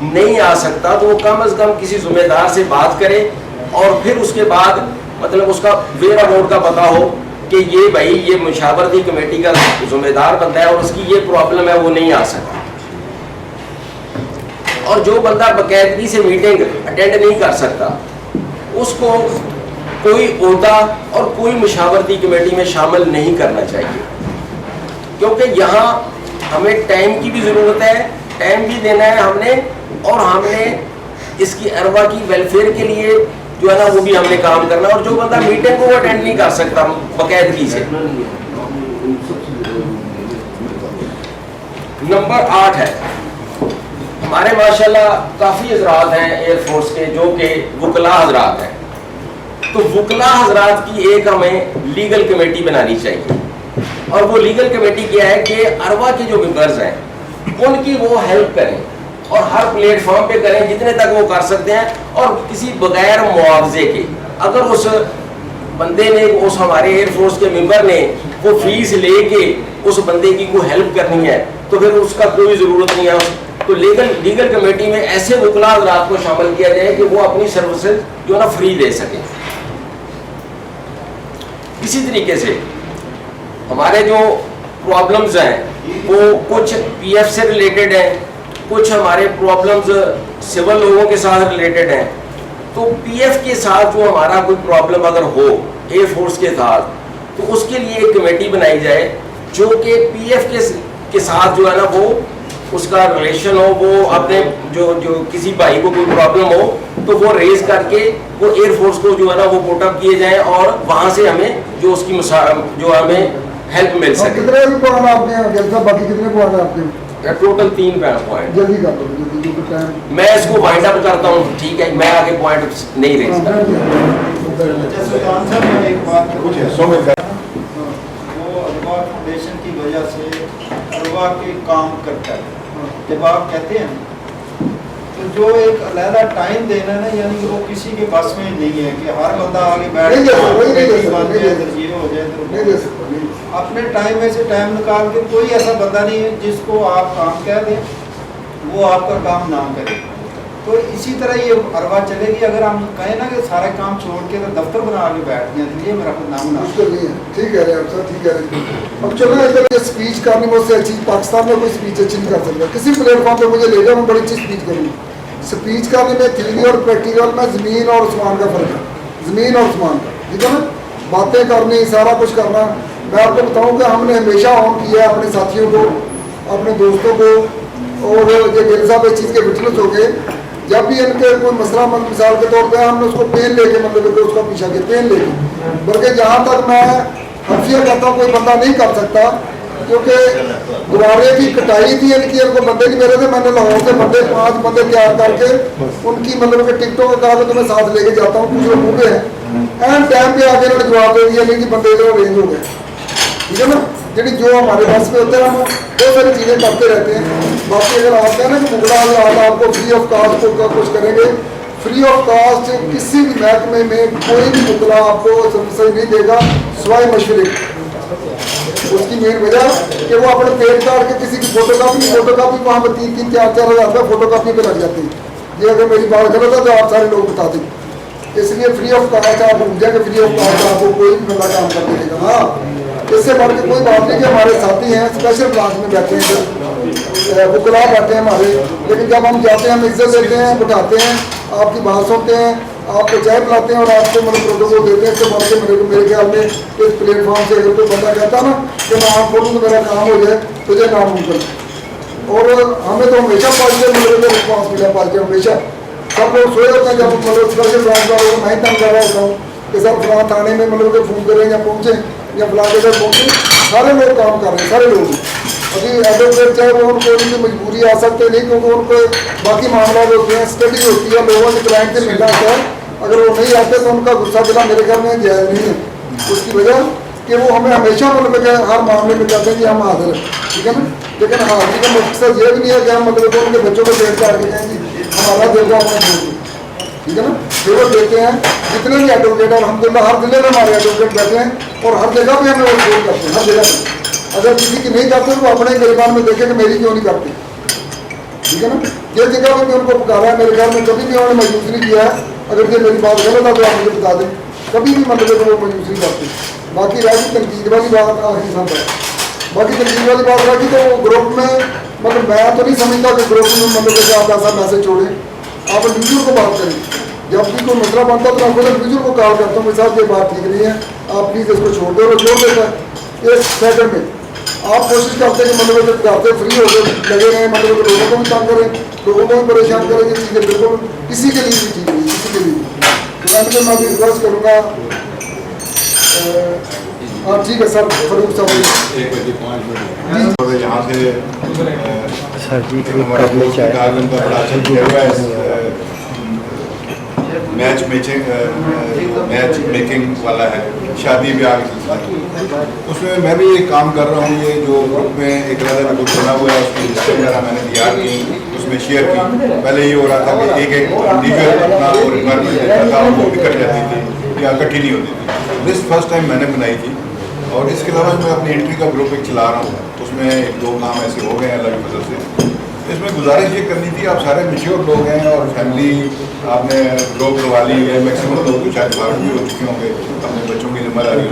نہیں آ سکتا تو وہ کم از کم کسی ذمہ دار سے بات کرے, اور پھر اس کے بعد مطلب اس کا ویئر اباؤٹ کا پتہ ہو کہ یہ بھائی یہ مشاورتی کمیٹی کا ذمہ دار بندہ ہے اور اس کی یہ پرابلم ہے, وہ نہیں آ سکتا. اور جو بندہ باقاعدگی سے میٹنگ اٹینڈ نہیں کر سکتا اس کو کوئی عہدہ اور کوئی مشاورتی کمیٹی میں شامل نہیں کرنا چاہیے, کیونکہ یہاں ہمیں ٹائم کی بھی ضرورت ہے, ٹائم بھی دینا ہے ہم نے, اور ہم نے اس کی اروا کی ویلفیئر کے لیے جو ہے نا وہ بھی ہم نے کام کرنا. اور جو بندہ میٹنگ کو اٹینڈ نہیں کر سکتا باقاعدگی سے. نمبر 8 ہے, ہمارے ماشاءاللہ کافی حضرات ہیں ایئر فورس کے جو کہ وکلا حضرات ہیں, تو وکلا حضرات کی ایک ہمیں لیگل کمیٹی بنانی چاہیے. اور وہ لیگل کمیٹی کیا ہے کہ اروا کے جو ممبرز ہیں ان کی وہ ہیلپ کریں اور ہر پلیٹ فارم پہ کریں جتنے تک وہ کر سکتے ہیں, اور کسی بغیر معاوضے کے اگر اس بندے نے اس ہمارے ایئر فورس کے ممبر نے وہ فیس لے کے اس بندے کی کوئی ہیلپ کرنی ہے تو پھر اس کا کوئی ضرورت نہیں ہے. تو لیگل کمیٹی میں ایسے وکلا حضرات کو شامل کیا جائے کہ وہ اپنی سروسز جو ہے نا فری دے سکیں. اسی طریقے سے ہمارے جو پرابلمز ہیں وہ کچھ پی ایف سے ریلیٹڈ ہیں, کچھ ہمارے پرابلمز سول لوگوں کے ساتھ ریلیٹڈ ہیں. تو پی ایف کے ساتھ جو ہمارا کوئی پرابلم اگر ہو ایئر فورس کے ساتھ تو اس کے لیے ایک کمیٹی بنائی جائے جو کہ پی ایف کے ساتھ جو ہے نا وہ اس کا ریلیشن ہو, وہ اپنے جو کسی بھائی کو کوئی پرابلم ہو تو وہ ریز کر کے وہ ایئر فورس کو جو ہے نا وہ پوٹ اپ کیے جائیں اور وہاں سے ہمیں جو اس کی جو ہمیں ہیلپ مل سکے. کتنے پوائنٹ آپ کے باقی کتنے پوائنٹ آپ کے ٹوٹل 3 پوائنٹ. جلدی کر دو جلدی ٹائم. میں اس کو وائنڈ اپ کرتا ہوں, ٹھیک ہے, میں آگے پوائنٹ نہیں ریز کرتا. سلطان صاحب میں ایک بات کروں, وہ اروا فاؤنڈیشن کی وجہ سے اروا کے کام کرتا ہے. جب آپ کہتے ہیں تو جو ایک علیحدہ ٹائم دینا ہے نا, یعنی وہ کسی کے بس میں نہیں ہے کہ ہر بندہ آگے بیٹھ یہ ہو جائے. اپنے ٹائم میں سے ٹائم نکال کے کوئی ایسا بندہ نہیں ہے جس کو آپ کام کہہ دیں وہ آپ کا کام نہ کرے. تو اسی طرح یہ اروا چلے گی. اگر ہم کہیں نا کہ سارے کام چھوڑ کے دفتر بنا کے بیٹھ جائیں تو یہ میرا خود نام مشکل نہیں ہے. ٹھیک ہے آپ صاحب, ٹھیک ہے. اب چلو ادھر یہ اسپیچ کرنی مجھ سے اچھی, پاکستان میں کوئی اسپیچ اچھی نہیں کر سکتا. کسی پلیٹ فارم پہ مجھے لے جاؤ, میں بڑی اچھی اسپیچ کروں گا. اسپیچ کرنے میں تھیوری اور پریکٹیکل میں زمین اور آسمان کا فرق ہے, زمین اور آسمان کا, ٹھیک ہے نا. باتیں کرنی, سارا کچھ کرنا. میں آپ کو بتاؤں کہ ہم نے ہمیشہ آن کیا ہے اپنے ساتھیوں کو, اپنے دوستوں کو, اور یہ گل صاحب اس چیز کے وٹنس ہو گئے. جب بھی ان کے کوئی مسئلہ مثال کے طور پہ ہم نے اس کو پین لے کے مطلب کہ اس کا پیچھا کیا پین لے کے, بلکہ جہاں تک میں حرفیہ کہتا ہوں کوئی بندہ نہیں کر سکتا, کیونکہ دوبارے کی کٹائی تھی ان کی, ان کو بندے نہیں میرے تھے. میں نے لاہور سے 5 بندے تیار کر کے ان کی مطلب کہ ٹکٹوں کا کہا کہ میں ساتھ لے کے جاتا ہوں. کچھ لوگ پہ ہیں این ٹائم پہ آ کے انہوں نے جواب دے دیا نہیں کہ بندے ادھر ارینج ہو گئے, ٹھیک ہے نا. یعنی جو ہمارے پاس میں ہوتے ہیں ہم بہت ساری چیزیں کرتے رہتے ہیں. باقی اگر آپ کہیں نا کہ مغلا آپ کو فری آف کاسٹ کو کچھ کریں گے, فری آف کاسٹ کسی بھی محکمے میں کوئی بھی مغلا آپ کو صحیح نہیں دے گا سوائے مشورے. اس کی مین وجہ کہ وہ اپنے پیٹ کاٹ کے کسی کی فوٹو کاپی وہاں پہ 3-3, 4-4 ہزار روپئے فوٹو کاپی پہ لگ جاتی ہے. یہ اگر میری بات غلط ہے تو آپ سارے لوگ بتا دیں. اس لیے فری آف کاسٹ آپ بھول جائیں کہ فری آف کاسٹ آپ کو کوئی بھی بندہ کام کر دے گا. ہاں اس سے بڑھ کے کوئی بات نہیں کہ ہمارے ساتھی ہیں اسپیشل برانچ میں بیٹھے ہیں, وکلا بیٹھے ہیں ہمارے, لیکن جب ہم جاتے ہیں ہم عزت دیتے ہیں, بٹھاتے ہیں, آپ کی بات سنتے ہیں, آپ کو چائے پلاتے ہیں اور آپ کو مطلب پروٹوکول دیتے ہیں. اس سے بڑھ کے میرے خیال میں اس پلیٹ فارم سے اگر کوئی بندہ کہتا نا کہ میں آپ بولوں تو میرا کام ہو جائے تو یہ ناممکن. اور ہمیں تو ہمیشہ پازیٹیو ملے گا رسپانس ملا, پازیٹیو ہمیشہ. سب لوگ سوئے ہوتے ہیں جب مطلب اسپیشل برانچ والوں کو میں تنگ کر رہا ہوتا ہوں کہ سر فلاں تھانے میں مطلب کہ فون کریں یا پہنچیں یا فلاں جگہ پہنچیں. سارے لوگ کام کر رہے ہیں, سارے لوگ. ابھی ایڈوکیٹ چاہے وہ ان کو ان کی مجبوری آ سکتے نہیں, کیونکہ ان کو باقی معاملات ہوتے ہیں, اسٹڈی ہوتی ہے, لوگوں کے کلائنٹ سے ملنا ہوتا ہے. اگر وہ نہیں آتے تو ان کا غصہ دلا میرے گھر میں جائز نہیں ہے. اس کی وجہ کہ وہ ہمیں ہمیشہ مطلب کہ ہر معاملے میں کہتے ہیں کہ ہم حاضر ہیں, ٹھیک ہے نا. لیکن حاضری کا مقصد یہ بھی نہیں ہے کہ ہم مطلب ان کے بچوں کو پیٹ کاٹ کے کہیں جی ہمارا دیکھا ہمیں, ٹھیک ہے نا. فیور دیتے ہیں جتنے بھی ایڈوکیٹ ہیں الحمدللہ ہر ضلع میں ہمارے ایڈوکیٹ بیٹھے ہیں اور ہر جگہ پہ ہمیں وہ فون کرتے ہیں, ہر جگہ پہ. اگر کسی کی نہیں کرتے تو اپنے گریبان میں دیکھیں کہ میری کیوں نہیں کرتے, ٹھیک ہے نا. یہ جگہ پہ بھی ان کو پکارا ہے, میرے خیال میں کبھی بھی انہوں نے مایوس نہیں کیا ہے. اگر یہ میری بات غلط ہے تو آپ مجھے بتا دیں, کبھی بھی مطلب وہ مایوس نہیں کرتے. باقی رہی تنقید والی بات آخری سب ہے, باقی تنقید والی بات رہی تو وہ گروپ میں مطلب میں تو نہیں سمجھتا کہ گروپ میں مطلب کہ آپ ایسا میسج چھوڑیں. آپ انڈیویجول کو بات کریں, جب بھی کوئی مسئلہ بنتا ہے تو میں خود انڈیویجول کو کال کرتا ہوں کہ صاحب یہ بات ٹھیک نہیں ہے, آپ پلیز اس کو چھوڑ دیں. اور چھوڑ دیتا ہے 1 سیکنڈ میں. آپ کوشش کرتے ہیں کہ مطلب کرتے فری ہو کے لگے رہیں, مطلب لوگوں کو بھی تنگ کریں, لوگوں کو بھی پریشان کریں. یہ چیزیں بالکل کسی کے لیے بھی ٹھیک نہیں, کسی کے لیے. تو میں بھی ریکویسٹ کروں گا. ہاں ٹھیک ہے سر, فاروق صاحب یہاں سے میچ میکنگ والا ہے, شادی بیاہ کا سلسلہ. اس میں میں بھی ایک کام کر رہا ہوں. یہ جو گروپ میں ایک رضا کا گروپ بنا ہوا ہے اس کی لسٹیں وغیرہ میں نے تیار کی, اس میں شیئر کی. پہلے یہ ہو رہا تھا کہ ایک انڈیویجول اپنا ریکوائرمنٹ دیتا تھا, وہ بھی کٹ جاتی تھی. या इकट्ठी नहीं होती थी। लिस्ट फर्स्ट टाइम मैंने बनाई थी, और इसके अलावा मैं अपनी एंट्री का ग्रुप एक चला रहा हूँ, उसमें एक दो काम ऐसे हो गए हैं अलग वजह से। इसमें गुजारिश ये करनी थी, आप सारे मैच्योर लोग हैं और फैमिली आपने ग्रुप करवा ली है, मैक्सिमम लोग तो शायद बाहर भी हो चुके होंगे, अपने बच्चों की जिम्मेदारी।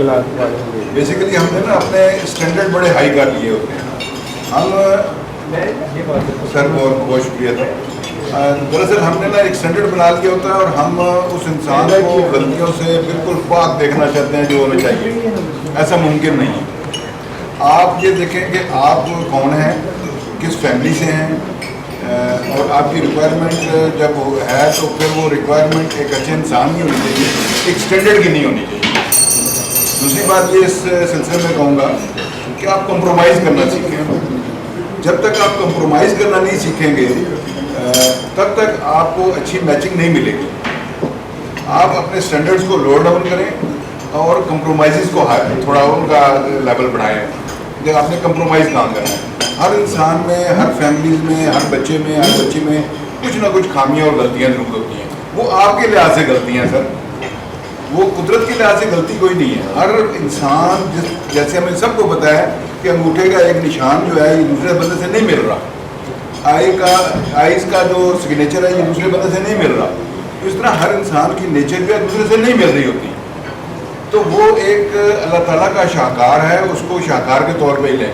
बेसिकली हमने ना अपने स्टैंडर्ड बड़े हाई कर लिए होते हैं हम। सर बहुत बहुत शुक्रिया था। दरअसल हमने ना एक स्टैंडर्ड बना लिया होता है, और हम उस इंसान को गलतियों से बिल्कुल पाक देखना चाहते हैं जो होना चाहिए, ऐसा मुमकिन नहीं है। आप ये देखें कि आप कौन हैं, किस फैमिली से हैं, और आपकी रिक्वायरमेंट जब है तो फिर वो रिक्वायरमेंट एक अच्छे इंसान की होनी चाहिए, एक स्टैंडर्ड की नहीं होनी चाहिए। दूसरी बात ये इस सिलसिले में कहूँगा कि आप कंप्रोमाइज़ करना सीखें। जब तक आप कंप्रोमाइज़ करना नहीं सीखेंगे तब तक आपको अच्छी मैचिंग नहीं मिलेगी। आप अपने स्टैंडर्ड्स को लोअर डाउन करें और कंप्रोमाइज़ को थोड़ा उनका लेवल बढ़ाएं। जब आपने कंप्रोमाइज़ काम करना है, हर इंसान में, हर फैमिलीज में, हर बच्चे में, हर बच्ची में कुछ ना कुछ खामियां और गलतियां जरूर होती हैं। वो आपके लिहाज से गलतियां सर, वो कुदरत के लिहाज से गलती कोई नहीं है। हर इंसान जैसे हमें सबको पता है कि अंगूठे का एक निशान जो है ये दूसरे बंदे से नहीं मिल रहा, आइज़ का जो सिग्नेचर है ये दूसरे बंदे से नहीं मिल रहा, तो इस तरह हर इंसान की नेचर भी दूसरे से नहीं मिल रही होती। तो वो एक अल्लाह ताला का शाहकार है, उसको शाहकार के तौर पे ही लें।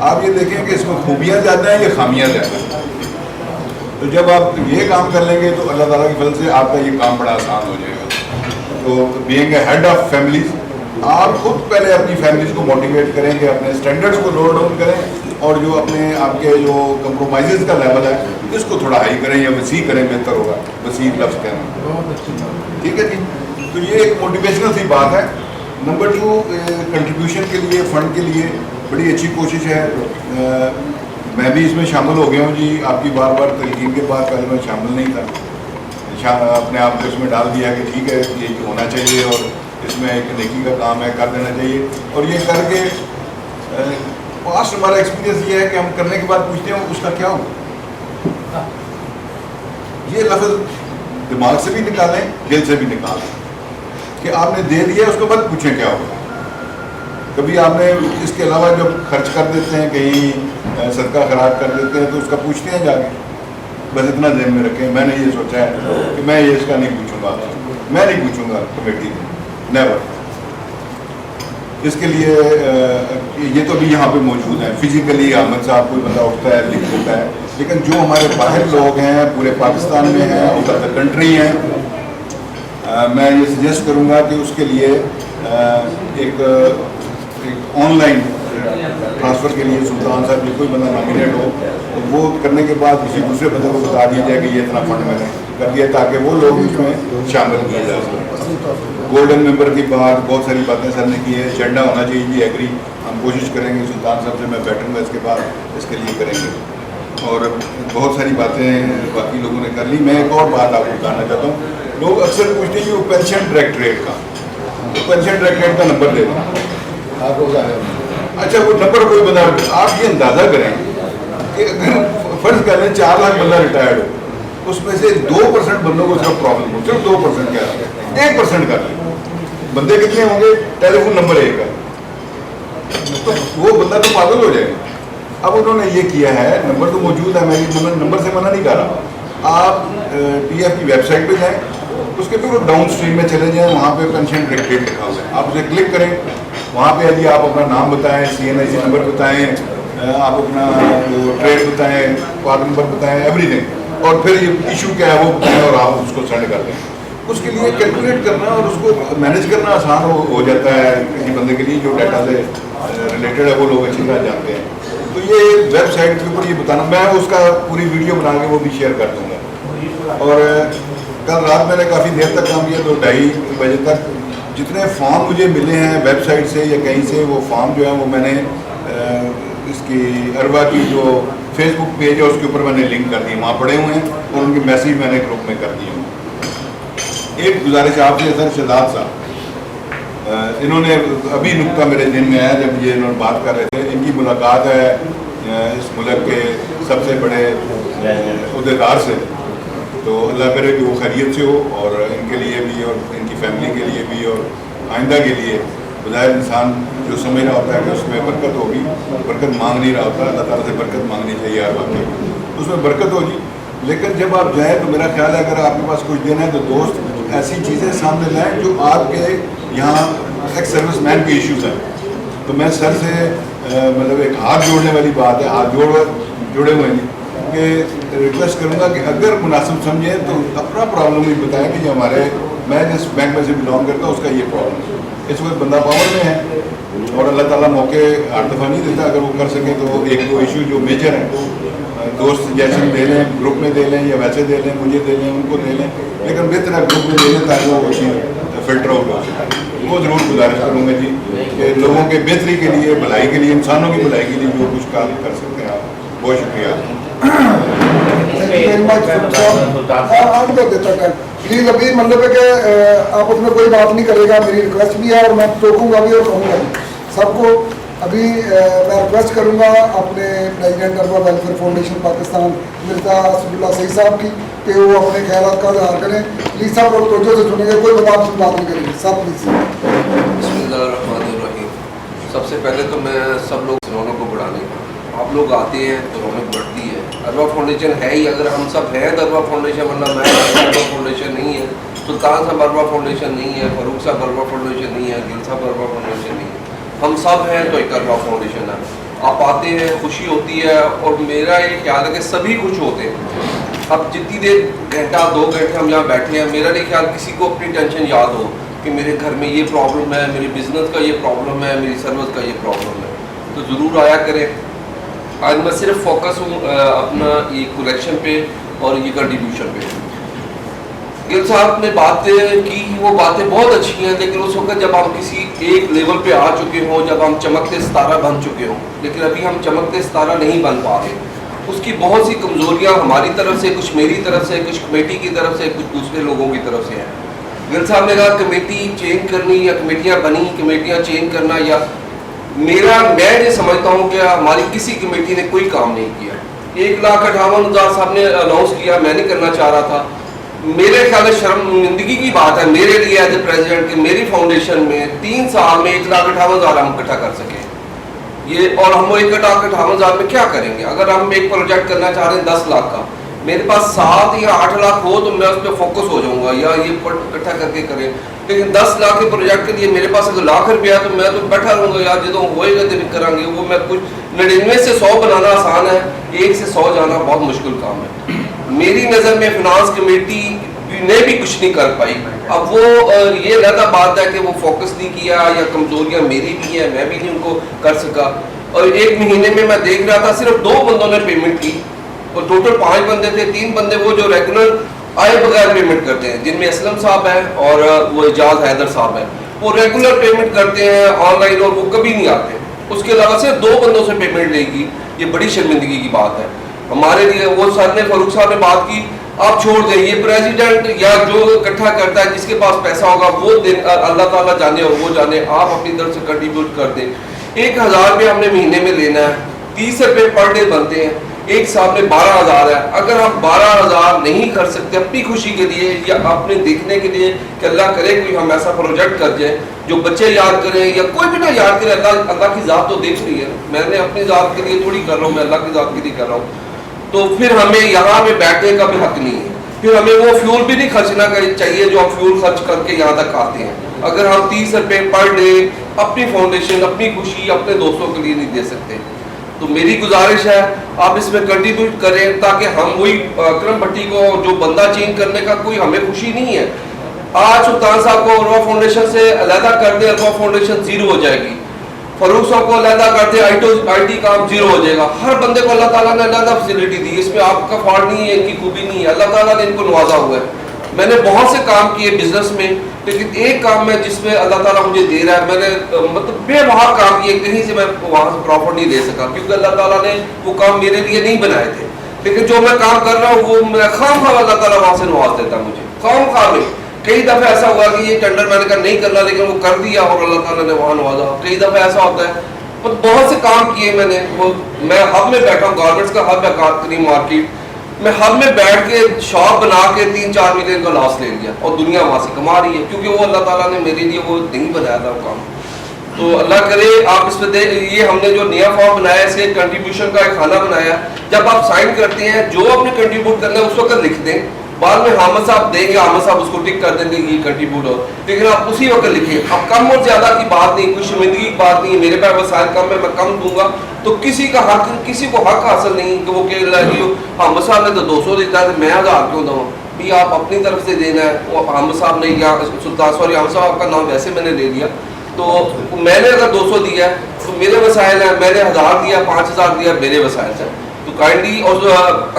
आप ये देखें कि इसमें खूबियाँ ज़्यादा हैं या खामियाँ ज़्यादा हैं। तो जब आप ये काम कर लेंगे तो अल्लाह ताला की फजल से आपका ये काम बड़ा आसान हो जाएगा। तो being a head of families, आप खुद पहले अपनी फैमिलीज को मोटिवेट करें कि अपने स्टैंडर्ड्स को लोअर डाउन करें, और जो अपने आपके जो कंप्रोमाइज़ का लेवल है इसको थोड़ा हाई करें या वसी करें, बेहतर होगा वसी लफ्ज़ कहना। ठीक है जी, तो ये एक मोटिवेशनल सी बात है। नंबर 2, कंट्रीब्यूशन के लिए, फंड के लिए बड़ी अच्छी कोशिश है। मैं भी इसमें शामिल हो गया हूँ जी, आपकी बार बार तलकीन के बाद पहले मैं शामिल नहीं था, अपने आप को इसमें डाल दिया कि ठीक है ये होना चाहिए और इसमें एक नेकी का काम है, कर देना चाहिए। और ये करके पास्ट हमारा एक्सपीरियंस ये है कि हम करने के बाद पूछते हैं उसका क्या हुआ। ये लफ्ज़ दिमाग से भी निकालें, दिल से भी निकालें कि आपने दे दिया, उसके बाद पूछें क्या होगा। कभी आपने इसके अलावा जब खर्च कर देते हैं, कहीं सदका खराब कर देते हैं, तो उसका पूछते हैं जाके, बस इतना ध्यान में रखें। मैंने ये सोचा है कि मैं ये इसका नहीं पूछूंगा, मैं नहीं पूछूंगा कमेटी में, नेवर। इसके लिए ये तो भी यहाँ पे मौजूद है फिजिकली, अहमद साहब कोई बंदा उठता है, लिख देता है, लेकिन जो हमारे बाहर लोग हैं, पूरे पाकिस्तान में हैं, आउट ऑफ द कंट्री हैं, मैं ये सजेस्ट करूँगा कि उसके लिए एक ऑनलाइन ट्रांसफ़र के लिए सुल्तान साहब जो कोई बंदा नॉमिनेट हो तो वो करने के बाद किसी दूसरे बंदे को बता दिया जाए कि ये इतना फंड मैंने कर दिया, ताकि वो लोग उसमें शामिल किए जा सकें। गोल्डन मेंबर की बात, बहुत सारी बातें सर ने की है। एजेंडा होना चाहिए जी, एग्री, हम कोशिश करेंगे, सुल्तान साहब से मैं बैठूँगा इसके बाद, इसके लिए करेंगे। और बहुत सारी बातें बाकी लोगों ने कर ली। मैं एक और बात आपको बताना चाहता हूँ, लोग अक्सर पूछते हैं कि वो पेंशन डायरेक्टरेट का, तो पेंशन डायरेक्टरेट का नंबर दे दें आपको। अच्छा, वो नंबर कोई बता, आप ये अंदाज़ा करें कि अगर फर्ज कर लें 4 लाख बंदा रिटायर्ड हो, उसमें से 2% बंदों को सिर्फ प्रॉब्लम हो, सिर्फ 2% क्या है, 1% कर लें, बंदे कितने होंगे, टेलीफोन नंबर 1 है, तो वो बंदा तो पागल हो जाएगा। अब उन्होंने ये किया है, नंबर तो मौजूद है, मैं नंबर से मना नहीं कर रहा, आप PF की वेबसाइट पे जाएं, उसके फिर वो डाउन स्ट्रीम में चले जाएं, वहाँ पे पेंशन डायरेक्टरेट लिखा हुआ है, आप उसे क्लिक करें, वहाँ पे यदि आप अपना नाम बताएं, CNIC नंबर बताएं, आप अपना वो ट्रेड बताएं, कार्ड नंबर बताएं, एवरीथिंग, और फिर ये इशू क्या है वो बताएं और आप उसको सेंड कर दें। उसके लिए कैलकुलेट करना और उसको मैनेज करना आसान हो जाता है किसी बंदे के लिए जो डाटा से रिलेटेड है, वो लोग अच्छी तरह जानते हैं। तो ये वेबसाइट के ऊपर ये बताना, मैं उसका पूरी वीडियो बना के वो भी शेयर कर दूँगा। और कल रात मैंने काफ़ी देर तक काम किया, तो 2:30 बजे तक जितने फॉर्म मुझे मिले हैं वेबसाइट से या कहीं से, वो फॉर्म जो है वो मैंने इसकी अरवा की जो फेसबुक पेज है उसके ऊपर मैंने लिंक कर दिए, वहाँ पड़े हुए हैं, और उनके मैसेज मैंने ग्रुप में कर दिए हूँ। एक गुजारिश आपसे सर, शहजाद साहब, इन्होंने अभी नुक्ता मेरे दिन में आया जब ये इन्होंने बात कर रहे थे, इनकी मुलाकात है इस मुल्क के सबसे बड़े उहदेदार से, तो अल्लाह करे कि वो खैरियत से हो, और इनके लिए भी और इनकी फैमिली के लिए भी और आइंदा के लिए। बज़ाहिर इंसान जो समझ रहा होता है कि उसमें बरकत होगी, बरकत मांग नहीं रहा होता, अल्लाह ताला से बरकत मांगनी चाहिए हर वक्त, उसमें बरकत होगी। लेकिन जब आप जाएँ तो मेरा ख्याल है अगर आपके पास कुछ दिन है तो दोस्त ऐसी चीज़ें सामने लाएँ जो आपके यहाँ एक सर्विस मैन के इश्यूज़ हैं। तो मैं सर से मतलब एक हाथ जोड़ने वाली बात है, हाथ जुड़े हुए हैं कि रिक्वेस्ट करूँगा कि अगर मुनासिब समझें तो अपना प्रॉब्लम भी बताएं कि हमारे मैं जिस बैंक में से बिलोंग करता हूँ उसका ये प्रॉब्लम है, इस वक्त बंदा पावर में है और अल्लाह ताला मौके हर दफ़ा नहीं देता। अगर वो कर सके तो एक दो इशू जो मेजर हैं दोस्त जैसे दे लें, ग्रुप में दे लें या वैसे दे लें, मुझे दे लें, उनको दे लें, लेकिन बेहतर है ग्रुप में दे लें ताकि वो चीज़ फिल्टर आउट हो सके। वो ज़रूर गुजारिश करूँगा जी कि लोगों के बेहतरी के लिए, भलाई के लिए, इंसानों की भलाई के लिए जो कुछ काम कर सकते हैं आप। बहुत शुक्रिया। प्लीज़ अभी मतलब है कि आप उसमें कोई बात नहीं करेगा, मेरी रिक्वेस्ट भी है और मैं टोकूंगा भी और कहूँगा सबको। अभी मैं रिक्वेस्ट करूँगा अपने प्रेसिडेंट अरवा वेलफेयर फाउंडेशन पाकिस्तान मिर्ज़ा असदुल्ला सईद साहब की कि वो अपने ख्यालात का इजहार करें। प्लीज़ सब लोग तवज्जो से सुनेंगे, कोई बात नहीं करेंगे सब प्लीज़। बिस्मिल्लाहिर्रहमानिर्रहीम। सबसे पहले तो मैं सब लोग रौनक को बढ़ाने का, आप लोग आते हैं तो रौनक बढ़ती है। अरवा फाउंडेशन है ही, अगर हम सब हैं तो अरवा फाउंडेशन, वरना मैं अरवा फाउंडेशन नहीं है, सुल्तान साहब अरवा फाउंडेशन नहीं है, फारूक साहब अरवा फाउंडेशन नहीं है, गिल साहब अरवा फाउंडेशन नहीं है, हम सब हैं तो एक अरवा फाउंडेशन है। आप आते हैं, खुशी होती है और मेरा ये ख्याल है कि सभी खुश होते हैं। अब जितनी देर घंटा 2 घंटे हम यहाँ बैठे हैं, मेरा नहीं ख्याल किसी को अपनी टेंशन याद हो कि मेरे घर में ये प्रॉब्लम है, मेरे बिजनेस का ये प्रॉब्लम है, मेरी सर्विस का ये प्रॉब्लम है, तो ज़रूर आया करें। आज मैं सिर्फ फोकस हूँ अपना ये कलेक्शन पे और ये कंट्रीब्यूशन पे। गिल साहब ने बातें की, वो बातें बहुत अच्छी हैं, लेकिन उस वक्त जब हम किसी एक लेवल पे आ चुके हों, जब हम चमकते सितारा बन चुके हों, लेकिन अभी हम चमकते सितारा नहीं बन पा रहे, उसकी बहुत सी कमज़ोरियाँ हमारी तरफ से, कुछ मेरी तरफ से, कुछ कमेटी की तरफ से, कुछ दूसरे लोगों की तरफ से हैं। गिल साहब ने कहा कमेटी चेंज करनी या कमेटियाँ बनी, कमेटियाँ चेंज करना, या मैं ये समझता हूँ कि हमारी किसी कमेटी ने कोई काम नहीं किया। 1,58,000 साहब ने अनाउंस किया, मैं नहीं करना चाह रहा था। मेरे ख्याल में शर्मिंदगी की बात है मेरे लिए एज ए प्रेसिडेंट कि मेरी फाउंडेशन में 3 साल में 1,58,000 हम इकट्ठा कर सके ये, और हम वो 1,58,000 में क्या करेंगे? अगर हम एक प्रोजेक्ट करना चाह रहे हैं 10 लाख का, मेरे पास 7 या 8 लाख हो तो मैं उस पर फोकस हो जाऊंगा या ये इकट्ठा करके करें, लेकिन 10 लाख के प्रोजेक्ट के लिए मेरे पास अगर लाख रुपया तो मैं तो बैठा रहूँगा यार, जो होएगा तो करांगे वो। मैं कुछ 99 से 100 बनाना आसान है, 1 से 100 जाना बहुत मुश्किल काम है। मेरी नज़र में फिनांस कमेटी ने भी कुछ नहीं कर पाई। अब वो ये अलग बात है कि वो फोकस नहीं किया या कमजोरियां मेरी भी हैं, मैं भी नहीं उनको कर सका। और 1 महीने में मैं देख रहा था सिर्फ 2 बंदों ने पेमेंट की और टोटल 5 बंदे थे। 3 बंदे वो जो रेगुलर आए बगैर पेमेंट करते हैं, जिनमें असलम साहब है और वो एजाज हैदर साहब है, वो रेगुलर पेमेंट करते हैं ऑनलाइन और वो कभी नहीं आते। उसके अलावा सिर्फ 2 बंदों से पेमेंट लेगी, ये बड़ी शर्मिंदगी की बात है हमारे लिए। वो सर ने, फारूक साहब ने बात की, आप छोड़ दें, ये प्रेसिडेंट या जो इकट्ठा करता है जिसके पास पैसा होगा वो दिन अल्लाह ताला जाने और वो जाने, आप अपनी तरफ से कंट्रीब्यूट कर दें। 1,000 रुपये हमने महीने में लेना है, 30 रुपये पर डे बनते हैं, एक साल में 12,000 है। अगर हम 12,000 नहीं कर सकते अपनी खुशी के लिए या अपने देखने के लिए कि अल्लाह करे कोई हम ऐसा प्रोजेक्ट कर जाए जो बच्चे याद करें या कोई भी ना याद करे, अल्लाह की ज़ात तो देख रही है, मैंने अपनी ज़ात के लिए थोड़ी कर रहा हूँ, मैं अल्लाह की ज़ात के लिए कर रहा हूँ, तो फिर हमें यहाँ पे बैठने का भी हक नहीं है। फिर हमें वो फ्यूल भी नहीं खर्चना चाहिए जो हम फ्यूल खर्च करके यहाँ तक आते हैं। अगर हम 30 रुपये पर डे अपनी फाउंडेशन, अपनी खुशी अपने दोस्तों के लिए नहीं दे सकते, तो मेरी गुजारिश है आप इसमें कंट्रीब्यूट करें ताकि हम वही अकरम भट्टी को जो बंदा चेंज करने का कोई हमें खुशी नहीं है। आज सुल्तान साहब को अरवा फाउंडेशन से अलहदा कर दे, अरवा फाउंडेशन 0 हो जाएगी। फरूक साहब को अलहदा करते IT काम 0 हो जाएगा। हर बंदे को अल्लाह ताला ने अलहदा फैसिलिटी दी, इसमें आपका फॉल्ट नहीं है, इनकी खूबी नहीं है, अल्लाह ताला ने इनको नवाजा हुआ है। मैंने बहुत से काम किए बिजनेस में, लेकिन एक काम में जिसमें अल्लाह ताला मुझे दे रहा है, मैंने मतलब बेवहा काम किए, कहीं से मैं वहाँ से प्रॉफिट नहीं ले सका क्योंकि अल्लाह ताला ने वो काम मेरे लिए नहीं बनाए थे। लेकिन जो मैं काम कर रहा हूँ वो मैं खाम खा अल्लाह ताला वहाँ से नवाज देता मुझे, खाम खा में। कई दफ़े ऐसा हुआ कि ये टेंडर मैंने कहा नहीं करना, लेकिन वो कर दिया और अल्लाह ताला ने वहाँ नवाजा। कई दफ़े ऐसा होता है, बहुत से काम किए मैंने। वो मैं हब में बैठा हूँ, गारमेंट्स का हब है कातरी मार्केट, मैं हब में बैठ के शॉप बना के 3-4 मिलियन का लॉस ले लिया और दुनिया वहाँ से कमा रही है, क्योंकि वो अल्लाह ताला ने मेरे लिए वो नहीं बनाया था वो काम। तो अल्लाह करे आप इस पे ये हमने जो नया फॉर्म बनाया है, इसके कंट्रीब्यूशन का एक खाना बनाया। जब आप साइन करते हैं जो आपने कंट्रीब्यूट करना है उस वक्त लिख दें, बाद में हामिद साहब देंगे, हामिद साहब उसको टिक कर देंगे ये कंट्रीब्यूट हो, लेकिन आप उसी वक्त लिखें। अब कम और ज़्यादा की बात नहीं, कोई शर्मिंदगी की बात नहीं, मेरे पास वसाइल कम है मैं कम दूंगा, तो किसी का हक, किसी को हक हासिल नहीं कि वो कह रहा है हामिद साहब ने तो 200 देता है मैं 1000 क्यों दूँ। भी आप अपनी तरफ से देना है, वो हामिद साहब ने या सुल्तान सॉरी हामिद साहब आपका नाम वैसे मैंने ले लिया, तो मैंने अगर 200 दिया तो मेरे वसाइल हैं, मैंने 1000 दिया 5000 दिया मेरे वसाइल हैं। तो काइंडली और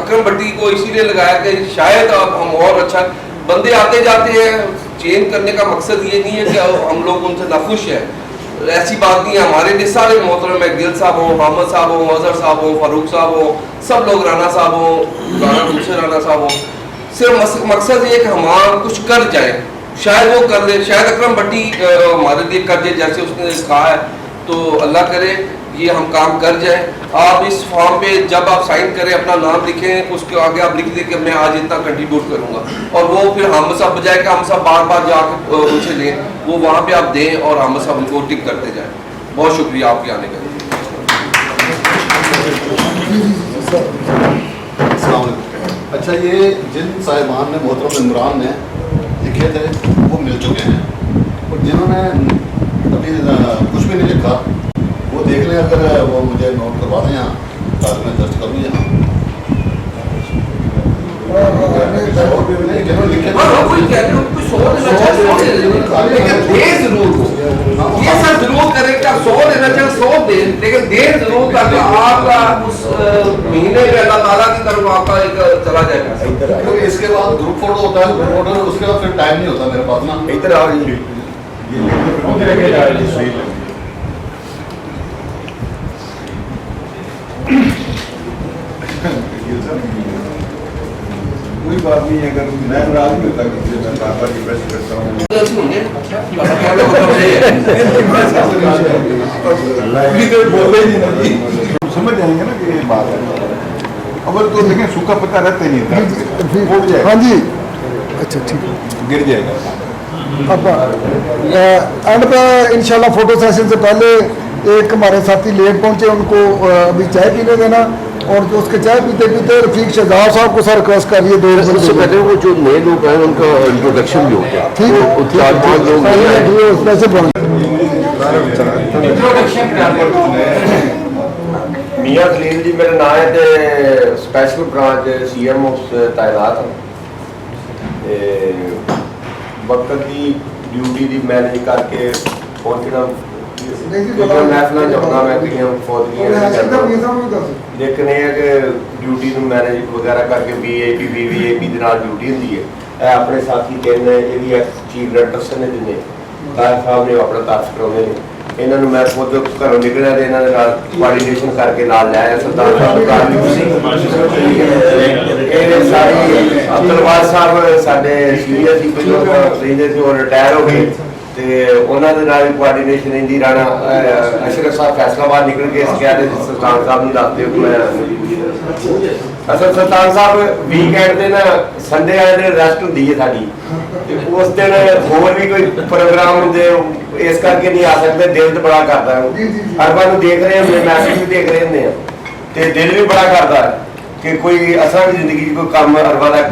अकरम भट्टी को इसीलिए लगाया कि शायद अब हम और अच्छा बंदे आते जाते हैं, चेंज करने का मकसद ये नहीं है कि हम लोग उनसे नाखुश हैं, ऐसी बात नहीं है। हमारे लिए सारे मोहतरम है, गिल साहब हो, हामिद साहब हो, अजहर साहब हो, फारूक साहब हो, सब लोग, राना साहब हो, दूसरे राना साहब हो, सिर्फ मकसद ये कि हम कुछ कर जाए, शायद वो कर ले, शायद अकरम भट्टी हमारे लिए कर दे जैसे उसने कहा है। तो अल्लाह करे ये हम काम कर जाए। आप इस फॉर्म पे जब आप साइन करें अपना नाम लिखें, उसके आगे आप लिख दें कि मैं आज इतना कंट्रीब्यूट करूँगा, और वो फिर हामिद साहब बजाय कि हामिद साहब बार बार जाकर उनसे लें, वो वहाँ पे आप दें और हामिद साहब उनको टिक करते जाएँ। बहुत शुक्रिया आपके आने का। अच्छा, ये जिन साहिबान ने मोहतरम इमरान ने लिखे थे वो मिल चुके हैं, और जिन्होंने अभी कुछ भी नहीं लिखा वो देख लें, अगर वो मुझे नोट करवा दें यहाँ, कागज में दर्ज कर लूँ यहाँ। इसके बाद ग्रुप फोटो होता है, ग्रुप फोटो उसके बाद फिर टाइम नहीं होता मेरे पास ना। इधर आ रही कोई बात नहीं है, अगर मैं नाराज नहीं होता कि मैं बार बार रिक्वेस्ट करता हूँ। समझ जाएंगे ना कि ये बात है, अगर तो लेकिन सूखा पत्ता रहता ही नहीं था, फूट जाएगा। हाँ जी, अच्छा ठीक है, गिर जाएगा। अब एंड पे इंशाल्लाह फोटो सेशन से पहले एक हमारे साथी लेट पहुंचे, उनको अभी चाय पीने देना, और जो उसके चाय पीते पीते रफीक शहजाद साहब को सर रिक्वेस्ट कर लिए 2 सबसे पहले वो जो नए लोग हैं उनका इंट्रोडक्शन भी हो गया, ठीक है, 4-5 लोग मियाँ खलील जी मेरा नाम है, तो स्पैशल ब्रांच CM तैनात वक्त की ड्यूटी की मैनेज करके पहुँचना महफल चाहना मैं फौजियां, लेकिन ये कि ड्यूटी मैनेज वगैरह करके VIP VVIP के नाल ड्यूटी होंगी है। अपने साथी कहने ये चीफ डायरेक्टर ने जिन्हें तार साहब ने अपना तारफ कराने ने, इन्होंने मैं खुद घरों निकलिया तो इन्होंने कोआर्डिनेशन करके नाल लाया। सरदार अब्दुलवार साहब साडे सीनियर सी रहिंदे सी, और रिटायर हो गए, तो उन्होंने नाल कोआर्डिनेशन इंदी राणा अशरफ साहब फैसलाबाद निकल के कहते सुल्तान साहब नहीं दसते मैं असल सुल्तान साहब वीकेंड से ना संडे आए दिन रेस्ट होंगी है साड़ी, उस दिन होर भी कोई प्रोग्राम होंगे, इस करके नहीं आ सकते। दिल तो बड़ा करता है, अरबा देख रहे हैं, मैसेज भी देख रहे होंगे, तो दिल भी बड़ा करता है कि कोई असा भी जिंदगी कोई काम अरबा का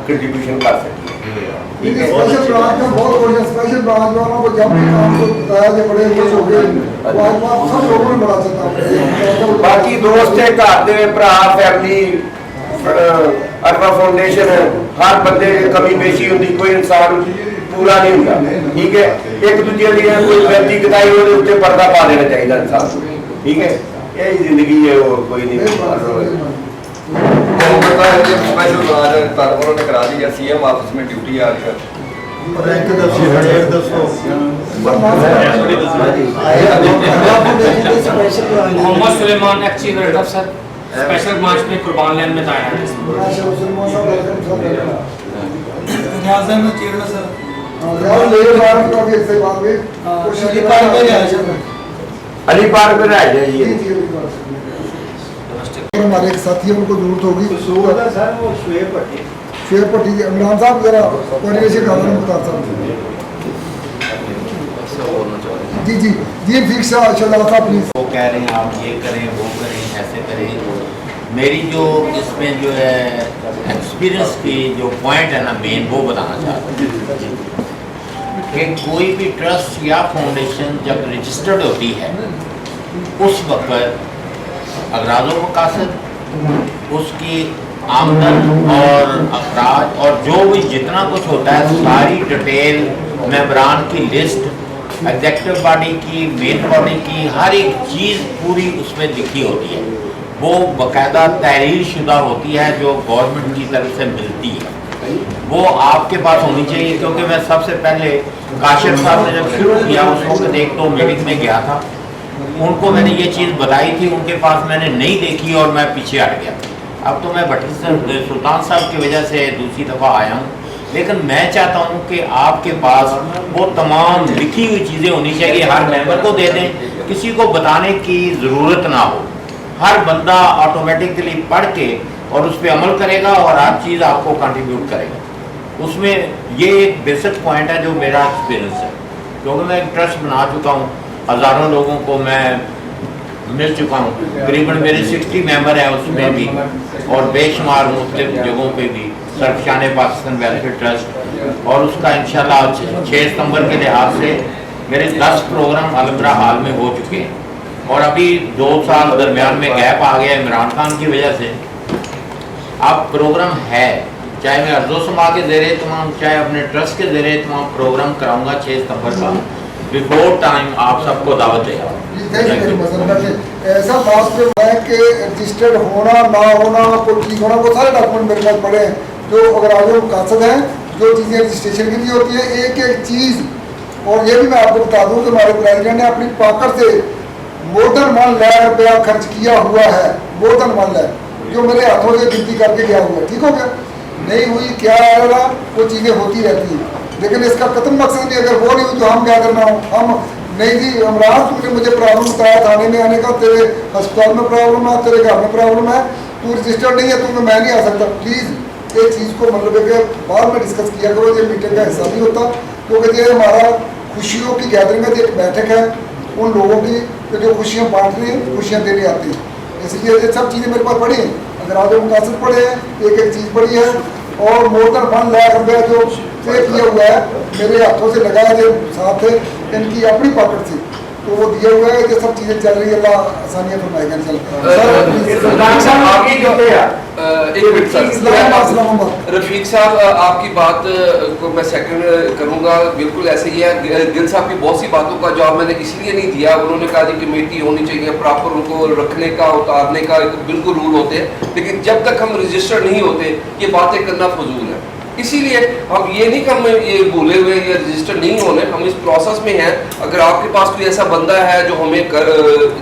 कंट्रीब्यूशन कर सके। स्पेशल ब्रांच में बहुत खुश है, स्पेशल ब्रांच वालों को जब भी काम को बताया कि बड़े खुश हो गए, सब लोगों ने बड़ा अच्छा। बाकी दोस्त है, घर के भरा फैमिली अरबा फाउंडेशन हर बंदे कमी पेशी होती, कोई इंसान पूरा नहीं होता, ठीक है। एक दूसरे लिए कोई व्यक्ति कताई हो उत्ते पर्दा पा देना चाहिए इंसान, ठीक है। यही जिंदगी है, और कोई नहीं। उन्होंने करा दी CM ऑफिस में ड्यूटी आ रही Mohammad Suleman actually director sir special branch में कुर्बान लैंड में तैनात अली पार्क में रह जाइए। हमारे एक साथी हैं उनको जरूरत होगी। सर वो शुएब भट्टी इमरान साहब जरा कोऑर्डिनेशन कर रहे हैं मुख्तार साहब। जी जी जी फिक्स साहब प्लीज। वो कह रहे हैं आप ये करें वो करें ऐसे करें। मेरी जो इसमें जो है एक्सपीरियंस की जो पॉइंट है ना मेन वो बताना चाहता हूँ कि कोई भी ट्रस्ट या फाउंडेशन जब रजिस्टर्ड होती है उस वक्त अगराज़ व मकासद उसकी आमदन और अखराज और जो भी जितना कुछ होता है सारी डिटेल मेंबरान की लिस्ट एग्जेक्टिव बॉडी की मेन बॉडी की हर एक चीज़ पूरी उसमें लिखी होती है। वो बाकायदा तहरीर शुदा होती है जो गवर्नमेंट की तरफ से मिलती है, वो आपके पास होनी चाहिए। क्योंकि मैं सबसे पहले काशिफ साहब ने जब शुरू किया उस वक्त एक तो मीटिंग में गया था, उनको मैंने ये चीज़ बताई थी, उनके पास मैंने नहीं देखी और मैं पीछे हट गया। अब तो मैं भट्टी सुल्तान साहब की वजह से दूसरी दफ़ा आया हूँ, लेकिन मैं चाहता हूँ कि आपके पास वो तमाम लिखी हुई चीज़ें होनी चाहिए, हर मेंबर को दे दें, किसी को बताने की ज़रूरत ना हो। हर बंदा ऑटोमेटिकली पढ़ के और उस पर अमल करेगा और हर चीज़ आपको कंट्रीब्यूट करेगा। उसमें ये एक बेसिक पॉइंट है जो मेरा एक्सपीरियंस है, क्योंकि मैं एक ट्रस्ट बना चुका हूँ, हज़ारों लोगों को मैं मिल चुका हूँ, तकरीबन मेरे 60 मेंबर हैं उसमें भी, और बेशुमार मुख्तलिफ जगहों पे भी सरफशान पाकिस्तान वेलफेयर ट्रस्ट। और उसका इंशाल्लाह 6 सितंबर के लिहाज से मेरे 10 प्रोग्राम अलमरा हाल में हो चुके हैं, और अभी 2 साल दरमियान में गैप आ गया इमरान खान की वजह से। अब प्रोग्राम है, चाहे मैं अर्ज़ो समा के ज़रिए तमाम, चाहे अपने ट्रस्ट के ज़रिए तमाम प्रोग्राम कराऊंगा 6 सितंबर का, बिफोर टाइम आप सबको दावत देगा। ऐसा बात पे है कि रजिस्टर्ड होना ना होना कोई ठीक होना वो सारे डॉक्यूमेंट मेरे पास पड़े हैं जो अगर आगे मकासद हैं, जो चीज़ें रजिस्ट्रेशन के लिए होती है एक एक चीज़। और ये भी मैं आपको बता दूं कि हमारे प्रेसिडेंट ने अपनी पॉकेट से more than 1 लाख रुपया खर्च किया हुआ है, more than 1 लाख, जो मेरे हाथों से गिनती करके गया हुआ है। ठीक हो गया, नहीं हुई क्या आएगा वो चीज़ें होती रहती हैं, लेकिन इसका कतम मकसद नहीं, अगर वो नहीं हुई तो हम क्या करना हो। हम नहीं जी इमरान तुमने मुझे प्रॉब्लम बताया थाने में आने का, तेरे अस्पताल में प्रॉब्लम है, तेरे घर में प्रॉब्लम है, तू रजिस्टर्ड नहीं है, तुम्हें मैं नहीं आ सकता। प्लीज़ ये चीज़ को मतलब कि बाद में डिस्कस किया करो, ये मीटिंग का हिस्सा नहीं होता, क्योंकि ये हमारा खुशियों की गैदरिंग है, एक बैठक है उन लोगों की जो खुशियाँ बांटने खुशियाँ देने आती हैं। इसलिए ये सब चीज़ें मेरे पास पड़ी हैं, अगर आज मुकासद पड़े हैं, एक एक चीज़ पड़ी है, और more than 1 लाख रुपया जो पे किया हुआ है मेरे हाथों से लगाया जो साथ है इनकी अपनी पॉकेट से, तो वो दिया हुआ है। ये सब चीज़ें चल रही है, अल्लाह आसानियाँ फरमाएगा इंशाल्लाह। रफीक साहब आपकी बात को मैं सेकंड करूंगा, बिल्कुल ऐसे ही है। गिल साहब की बहुत सी बातों का जवाब मैंने इसलिए नहीं दिया, उन्होंने कहा कि कमेटी होनी चाहिए प्रॉपर, उनको रखने का उतारने का बिल्कुल रूल होते हैं, लेकिन जब तक हम रजिस्टर्ड नहीं होते ये बातें करना फजूल है। इसीलिए हम ये नहीं कि हम ये भूले हुए या रजिस्टर नहीं होने, हम इस प्रोसेस में हैं। अगर आपके पास कोई ऐसा बंदा है जो हमें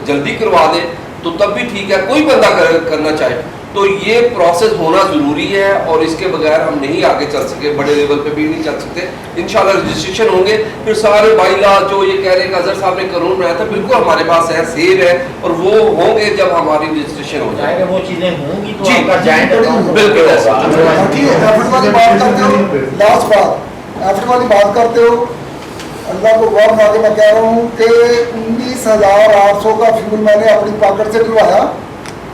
जल्दी करवा दे तो तब भी ठीक है, कोई बंदा करना चाहे तो ये प्रोसेस होना ज़रूरी है, और इसके बगैर हम नहीं आगे चल सके, बड़े लेवल पे भी नहीं चल सकते। इंशाल्लाह रजिस्ट्रेशन होंगे, फिर सारे बाइला जो ये कह रहे हैं अजहर साहब ने कानून बनाया था बिल्कुल हमारे पास है, सेव है, और वो होंगे जब हमारी रजिस्ट्रेशन हो जाएगी, वो चीज़ें होंगी तो जी बिल्कुल एफर्ट वाली बात करते हो, लास्ट बात एफर्ट वाली बात करते हो, अल्लाह को गौर में आगे मैं कह रहा हूँ कि 19,800 का फ्यूल मैंने अपनी पॉकेट से डलवाया,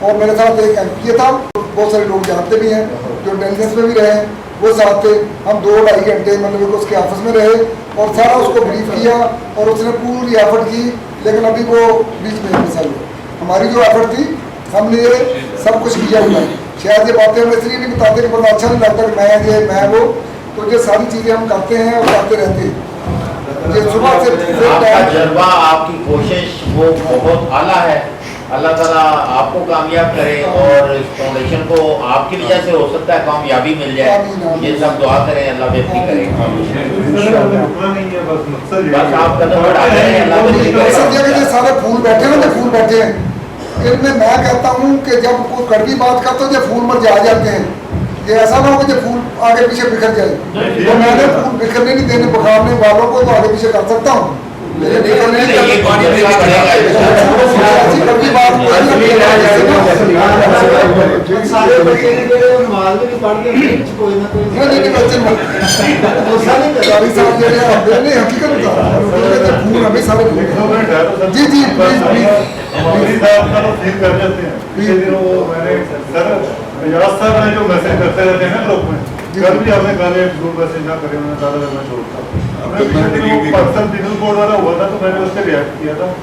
और मेरे साथ एक MP था, बहुत सारे लोग जानते भी हैं जो इंटेलिजेंस में भी रहे, वो साथ थे। हम 2-2.5 घंटे मतलब उसके ऑफिस में रहे और सारा उसको ब्रीफ किया, और उसने पूरी एफर्ट की, लेकिन अभी वो बीच में मिसल हुआ। हमारी जो एफर्ट थी हमने ये सब कुछ किया हुआ है। शायद ये बातें हम इसलिए नहीं बताते कि बड़ा अच्छा नहीं लगता कि मैं ये मैं वो, तो ये सारी चीज़ें हम करते हैं और करते रहते हैं। ये सुबह से आपका जज्बा, आपकी कोशिश वो बहुत आला है। अल्लाह ताला आपको कामयाब करे, और इस फाउंडेशन को आपकी वजह से हो सकता है कामयाबी मिल जाए, ये सब दुआ करें, अल्लाह बेहतरी करे। बस आप कदम बढ़ा रहे हैं, अल्लाह बेहतरी करे। सारे फूल बैठे हैं, फूल बैठे हैं, इनमें मैं कहता हूँ कि जब कोई कड़वी बात करते हो जब फूल मुरझा जाते हैं, ये ऐसा ना हो कि जब फूल आगे पीछे बिखर जाए, तो मैंने फूल बिखरने नहीं देने, बखारने वालों को तो आगे पीछे कर सकता हूँ, हमारे बच्चे ने जो नमाज भी नहीं पढ़ते कोई ना कोई नहीं बच्चे गुस्सा नहीं करते कारी साहब जो है आप नहीं हकीकत बता रहे हैं फूल हमें सारे जी जी प्लीज हमारी साहब का तो फील कर जाते हैं पिछले दिनों वो मैंने सर एजाज साहब ने जो मैसेज करते रहते हैं ना ग्रुप में कल भी हमने कहा एक ग्रुप मैसेज ना करें उन्होंने कहा मैं छोड़ता पाकिस्तान पीपल कोड वाला हुआ था तो मैंने उस पर रिएक्ट किया था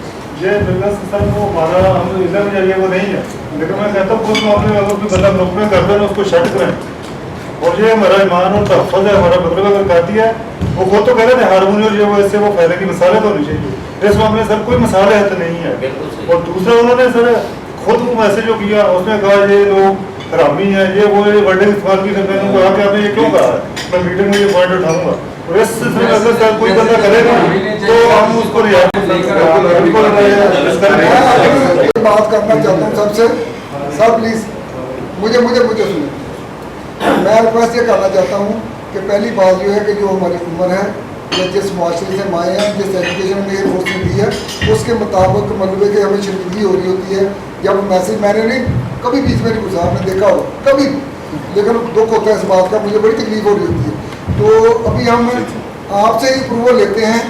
ये बिजनेस सिस्टम वो हमारा हम इधर में जाइए वो नहीं है लेकिन मैं कहता हूँ उस मामले में अगर कोई बंदा ग्रुप में कर रहे उसको शट करें और ये हमारा ईमान और तहफ़्फ़ुज़ है हमारा मतलब अगर कहती है वो खुद तो कह रहे थे हारमोनी और ये वो इससे वो फैले की मिसालें तो होनी चाहिए इस मामले में सर कोई मिसाल है तो नहीं है और दूसरा उन्होंने सर खुद वो मैसेज जो किया उसने कहा ये लोग हरामी है ये वो ये वर्डिंग इस्तेमाल की मैंने कहा कि आपने ये क्यों कहा मैं मीटिंग में ये पॉइंट उठाऊंगा और इस सिलसिले में अगर सर कोई बंदा करेगा तो हम उसको बात करना चाहता हूँ सबसे सब प्लीज मुझे सुनिए मैं रिक्वेस्ट ये करना चाहता हूँ कि पहली बात जो है कि जो हमारी उम्र है या जिस माशरे से हम आए हैं जिस एजुकेशन में एयरफोर्स ने दी है उसके मुताबिक मतलब कि हमें शर्मिंदगी हो रही होती है जब मैसेज मैंने नहीं कभी बीच में नहीं घुसा आपने देखा हो कभी लेकिन दुख होता है इस बात का मुझे बड़ी तकलीफ हो रही होती है तो अभी हम आपसे ही अप्रूवल लेते हैं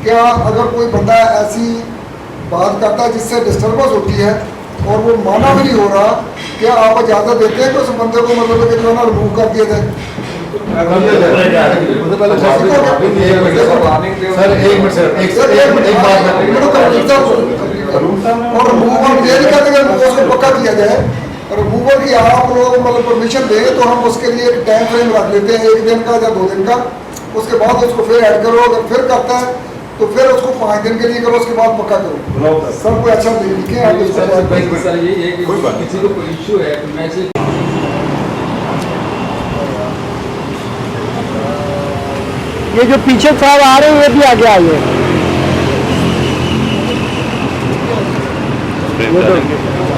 क्या अगर कोई बंदा ऐसी बात करता है जिससे डिस्टर्बेंस होती है और वो माना भी नहीं हो रहा क्या आप इजाज़त देते हैं कि उस बंदे को मतलब कि जो है ना रिमूव कर दिया जाए और रिमूवल ये नहीं कहते उसको पक्का किया जाए रिमूवल की आप लोग मतलब परमिशन दें तो हम उसके लिए एक टाइम फ्रेम रख लेते हैं 1 दिन का या 2 दिन का उसके बाद उसको फिर ऐड करो अगर फिर करता है तो फिर उसको 5 दिन के लिए करो उसके बाद पक्का करो सब कोई अच्छा लिखे आप किसी को कोई इशू है तो मैसेज ये जो पीछे साहब आ रहे हैं ये भी आगे आइए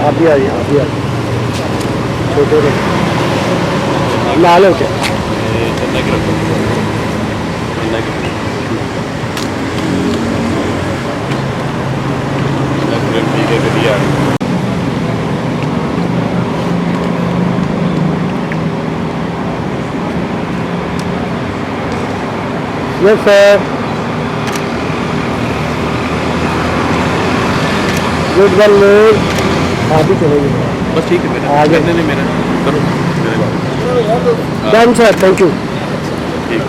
आप भी आइए आप भी आइए छोटे लाल हो क्या Yes, sir. Good one, Lord. आप ही चलेंगे बस ठीक है मेरा आगे नहीं मेरा करो मेरे बात डन सर थैंक यू ठीक